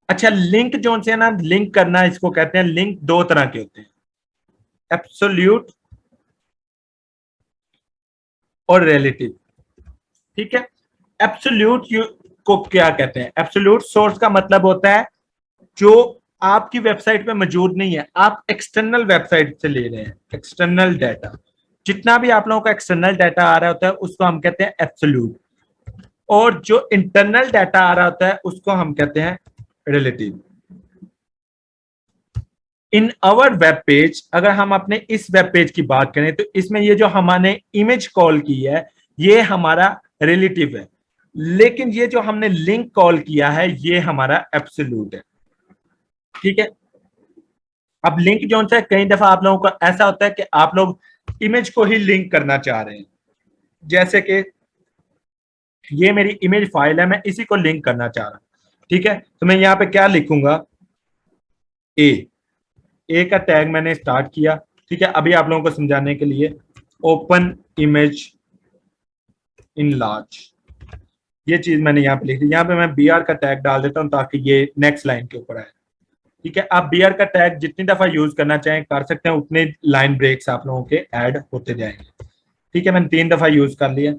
Speaker 1: अच्छा, लिंक जो से ना लिंक करना, इसको कहते हैं लिंक दो तरह के होते हैं, एब्सोल्यूट और रिलेटिव, ठीक है। एब्सोल्यूट को क्या कहते हैं? एब्सोल्यूट सोर्स का मतलब होता है जो आपकी वेबसाइट पे मौजूद नहीं है, आप एक्सटर्नल वेबसाइट से ले रहे हैं, एक्सटर्नल डाटा, जितना भी आप लोगों का एक्सटर्नल डाटा आ रहा होता है उसको हम कहते हैं एब्सोल्यूट, और जो इंटरनल डाटा आ रहा होता है उसको हम कहते हैं relative. In our web page, अगर हम अपने इस वेब पेज की बात करें तो इसमें ये जो हमने इमेज कॉल की है ये हमारा रिलेटिव है, लेकिन ये जो हमने लिंक कॉल किया है ये हमारा एब्सोल्यूट है, ठीक है। अब लिंक जो है, कई दफा आप लोगों को ऐसा होता है कि आप लोग इमेज को ही लिंक करना चाह रहे हैं, जैसे कि ये मेरी इमेज फाइल है, मैं इसी को लिंक करना चाह रहा हूं, ठीक है। तो मैं यहाँ पे क्या लिखूंगा, ए का टैग मैंने स्टार्ट किया, ठीक है। अभी आप लोगों को समझाने के लिए ओपन इमेज इन लार्ज, ये चीज मैंने यहाँ पे लिख दी। यहाँ पे मैं br का टैग डाल देता हूँ ताकि ये नेक्स्ट लाइन के ऊपर आए, ठीक है। आप br का टैग जितनी दफा यूज करना चाहें कर सकते हैं, उतने लाइन ब्रेक्स आप लोगों के ऐड होते जाएंगे, ठीक है। मैंने 3 दफा यूज कर लिया,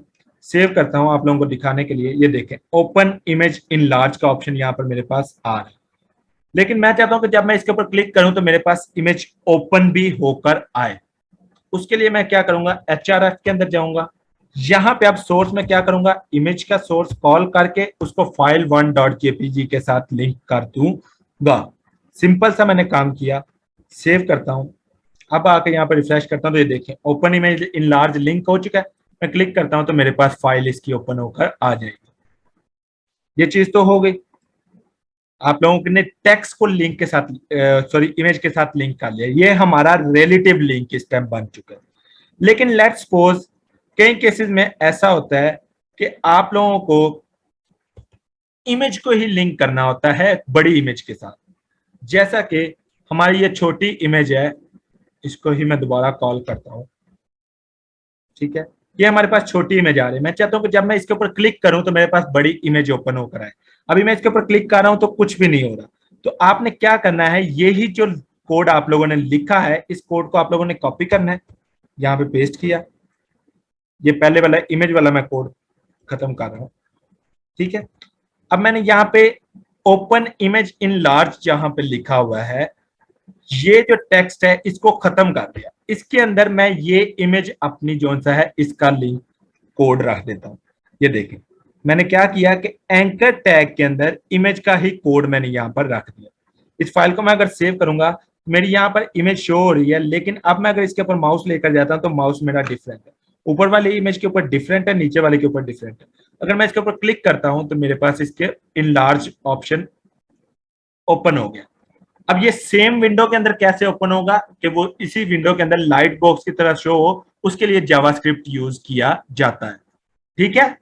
Speaker 1: सेव करता हूं आप लोगों को दिखाने के लिए। ये देखें ओपन इमेज इन लार्ज का ऑप्शन यहाँ पर मेरे पास आ रहा है, लेकिन मैं चाहता हूं कि जब मैं इसके ऊपर क्लिक करूं तो मेरे पास इमेज ओपन भी होकर आए। उसके लिए मैं क्या करूंगा, HRF के अंदर जाऊंगा, यहां पे अब सोर्स में क्या करूंगा, इमेज का सोर्स कॉल करके उसको file1.jpg के साथ लिंक कर दूंगा। सिंपल सा मैंने काम किया, सेव करता हूं। अब आके यहाँ पर रिफ्रेश करता हूं तो ये देखें open image in large link हो चुका है। मैं क्लिक करता हूं तो मेरे पास फाइल इसकी ओपन होकर आ जाएगी। ये चीज तो हो गई, आप लोगों ने टेक्स्ट को लिंक के साथ सॉरी इमेज के साथ लिंक कर लिया, ये हमारा रिलेटिव लिंक इस टाइम बन चुका है। लेकिन लेट्स सपोज कई केसेस में ऐसा होता है कि आप लोगों को इमेज को ही लिंक करना होता है बड़ी इमेज के साथ, जैसा कि हमारी ये छोटी इमेज है, इसको ही मैं दोबारा कॉल करता हूं, ठीक है। ये हमारे पास छोटी इमेज आ रही है, मैं चाहता हूं कि जब मैं इसके ऊपर क्लिक करूं तो मेरे पास बड़ी इमेज ओपन होकर आए। अभी मैं इसके ऊपर क्लिक कर रहा हूं तो कुछ भी नहीं हो रहा। तो आपने क्या करना है, यही जो कोड आप लोगों ने लिखा है इस कोड को आप लोगों ने कॉपी करना है, यहाँ पे पेस्ट किया, ये पहले वाला इमेज वाला मैं कोड खत्म कर रहा हूं, ठीक है। अब मैंने यहाँ पे ओपन इमेज इन लार्ज जहां पे लिखा हुआ है, ये जो टेक्स्ट है इसको खत्म कर दिया। इसके अंदर मैं ये इमेज अपनी जोन सा है इसका लिंक कोड रख देता हूं। ये देखें मैंने क्या किया कि एंकर टैग के अंदर इमेज का ही कोड मैंने यहाँ पर रख दिया। इस फाइल को मैं अगर सेव करूंगा मेरी यहाँ पर इमेज शो हो रही है, लेकिन अब मैं अगर इसके ऊपर माउस लेकर जाता हूं तो माउस मेरा डिफरेंट है, ऊपर वाली इमेज के ऊपर डिफरेंट है, नीचे वाले के ऊपर डिफरेंट है। अगर मैं इसके ऊपर क्लिक करता हूं तो मेरे पास इसके इन लार्ज ऑप्शन ओपन हो गया। अब ये सेम विंडो के अंदर कैसे ओपन होगा कि वो इसी विंडो के अंदर लाइट बॉक्स की तरह शो हो, उसके लिए जावास्क्रिप्ट यूज किया जाता है, ठीक है।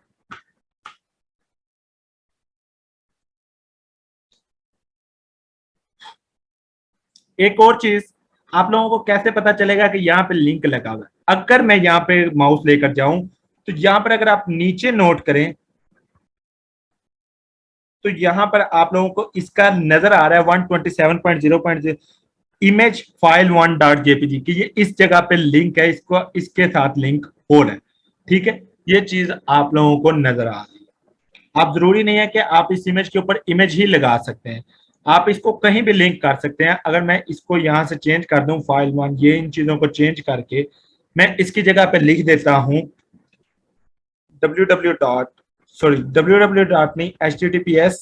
Speaker 1: एक और चीज, आप लोगों को कैसे पता चलेगा कि यहाँ पे लिंक लगा हुआ है? अगर मैं यहाँ पे माउस लेकर जाऊं तो यहाँ पर अगर आप नीचे नोट करें तो यहाँ पर आप लोगों को इसका नजर आ रहा है 127.0.0 इमेज फाइल 1.jpg की, ये इस जगह पे लिंक है, इसको इसके साथ लिंक हो रहा है, ठीक है। ये चीज आप लोगों को नजर आ रही है। आप जरूरी नहीं है कि आप इस इमेज के ऊपर इमेज ही लगा सकते हैं, आप इसको कहीं भी लिंक कर सकते हैं। अगर मैं इसको यहां से चेंज कर दूं फाइल 1, ये इन चीजों को चेंज करके मैं इसकी जगह पे लिख देता हूं www नहीं https,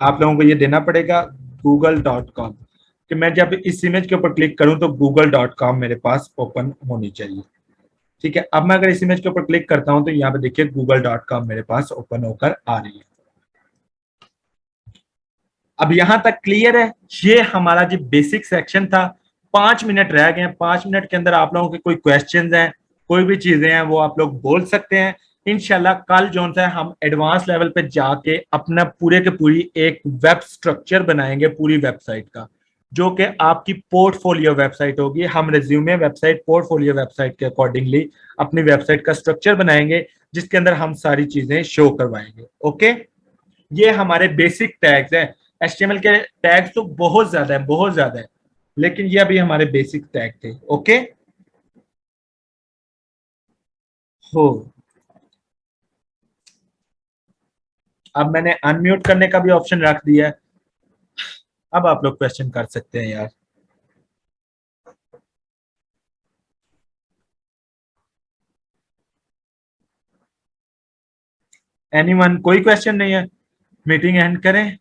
Speaker 1: आप लोगों को ये देना पड़ेगा google.com, कि मैं जब इस इमेज के ऊपर क्लिक करूं तो google.com मेरे पास ओपन होनी चाहिए, ठीक है। अब मैं अगर इस इमेज के ऊपर क्लिक करता हूं तो यहाँ पे देखिए google.com मेरे पास ओपन होकर आ रही है। अब यहां तक क्लियर है? ये हमारा जो बेसिक सेक्शन था। 5 मिनट रह गए हैं, 5 मिनट के अंदर आप लोगों के कोई क्वेश्चंस हैं, कोई भी चीजें हैं वो आप लोग बोल सकते हैं। इंशाल्लाह कल जो है हम एडवांस लेवल पे जाके अपना पूरे के पूरी एक वेब स्ट्रक्चर बनाएंगे पूरी वेबसाइट का, जो कि आपकी पोर्टफोलियो वेबसाइट होगी। हम रिज्यूमे वेबसाइट, पोर्टफोलियो वेबसाइट के अकॉर्डिंगली अपनी वेबसाइट का स्ट्रक्चर बनाएंगे, जिसके अंदर हम सारी चीजें शो करवाएंगे। ओके, ये हमारे बेसिक टैग्स हैं। एचटीएमएल के टैग्स तो बहुत ज्यादा है, बहुत ज्यादा है, लेकिन ये अभी हमारे बेसिक टैग थे। ओके हो, अब मैंने अनम्यूट करने का भी ऑप्शन रख दिया है। अब आप लोग क्वेश्चन कर सकते हैं यार। एनीवन, कोई क्वेश्चन नहीं है? मीटिंग एंड करें,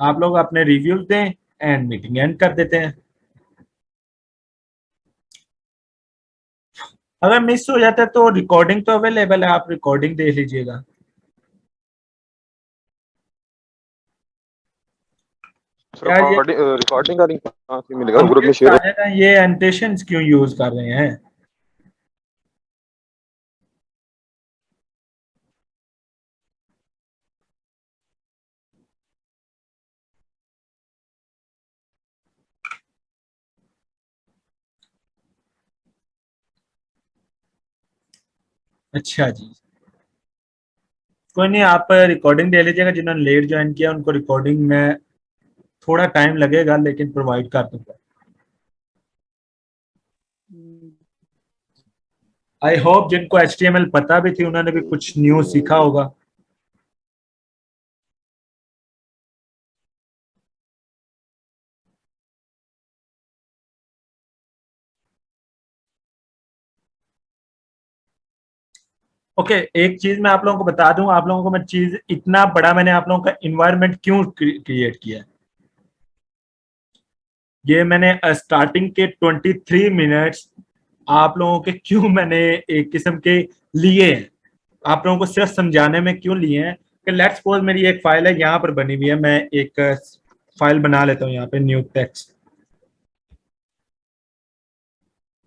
Speaker 1: आप लोग अपने रिव्यूज दें एंड मीटिंग एंड कर देते हैं। अगर मिस हो जाता है तो रिकॉर्डिंग तो अवेलेबल है, आप रिकॉर्डिंग देख लीजिएगा। यार ये
Speaker 6: रिकॉर्डिंग का लिंक कहाँ से मिलेगा? ग्रुप में
Speaker 1: कंप्लीट
Speaker 6: शेयर हो।
Speaker 1: आ जाएगा। ये एंटेशंस क्यों यूज कर रहे हैं? अच्छा जी, कोई नहीं, आप रिकॉर्डिंग दे लीजिएगा। जिन्होंने लेट ज्वाइन किया उनको रिकॉर्डिंग में थोड़ा टाइम लगेगा, लेकिन प्रोवाइड कर दूंगा। आई होप जिनको एचटीएमएल पता भी थी उन्होंने भी कुछ न्यू सीखा होगा। ओके, एक चीज मैं आप लोगों को बता दूं, आप लोगों को मैं चीज इतना बड़ा मैंने आप लोगों का इन्वायरमेंट क्यों क्रिएट किया है। ये मैंने स्टार्टिंग के 23 मिनट्स आप लोगों के क्यों मैंने एक किस्म के लिए हैं, आप लोगों को सिर्फ समझाने में क्यों लिए हैं कि लेट्स सपोज मेरी एक फाइल है यहाँ पर बनी हुई है। मैं एक फाइल बना लेता हूँ यहाँ पे, न्यू टेक्स्ट,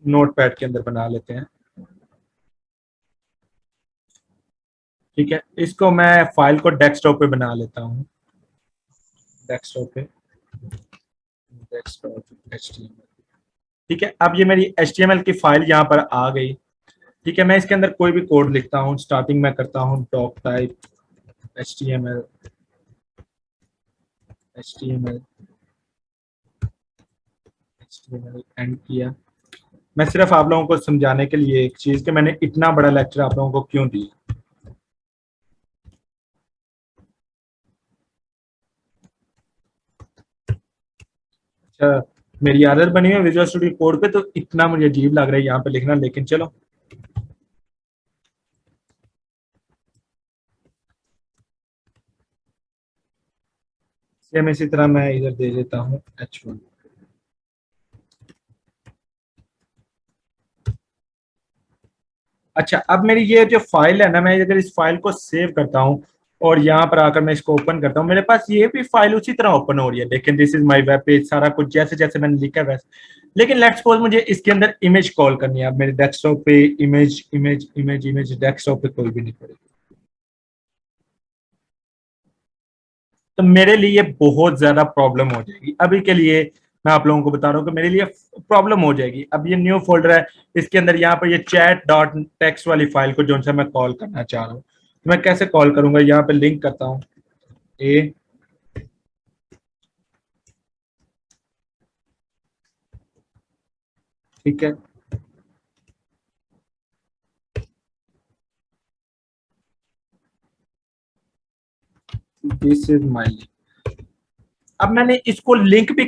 Speaker 1: नोटपैड के अंदर बना लेते हैं। ठीक है, इसको मैं फाइल को डेस्कटॉप पे बना लेता हूँ, डेस्कटॉप पे, डेस्कटॉप एचटीएमएल। ठीक है, अब ये मेरी एचटीएमएल की फाइल यहाँ पर आ गई। ठीक है, मैं इसके अंदर कोई भी कोड लिखता हूँ। स्टार्टिंग में करता हूँ doc type HTML, HTML, HTML and किया। मैं सिर्फ आप लोगों को समझाने के लिए एक चीज कि मैंने इतना बड़ा लेक्चर आप लोगों को क्यों दिया। अच्छा, मेरी आदत बनी है विजुअल स्टूडियो कोड पे, तो इतना मुझे अजीब लग रहा है यहाँ पे लिखना, लेकिन चलो। सेम इसी तरह मैं इधर दे देता हूँ H1। अच्छा, अब मेरी ये जो फाइल है ना, मैं अगर इस फाइल को सेव करता हूँ और यहाँ पर आकर मैं इसको ओपन करता हूँ, मेरे पास ये भी फाइल उसी तरह ओपन हो रही है। लेकिन this is my web page, सारा कुछ जैसे जैसे मैंने लिखा है वैसे। लेकिन लेट्स सपोज मुझे इसके अंदर इमेज कॉल करनी है। अब मेरे डेस्कटॉप पे image image image image desktop पे कोई भी नहीं पड़ेगी, तो मेरे लिए बहुत ज्यादा प्रॉब्लम हो जाएगी। अभी के लिए मैं आप लोगों को बता रहा हूँ कि मेरे लिए प्रॉब्लम हो जाएगी। अब ये न्यू फोल्डर है, इसके अंदर यहाँ पर ये चैट डॉट टेक्स्ट वाली फाइल को जो सा मैं कॉल करना चाह रहा हूँ, तो मैं कैसे कॉल करूंगा? यहाँ पे लिंक करता हूँ ए, ठीक है, दिस इज माई लिंक। अब मैंने इसको लिंक भी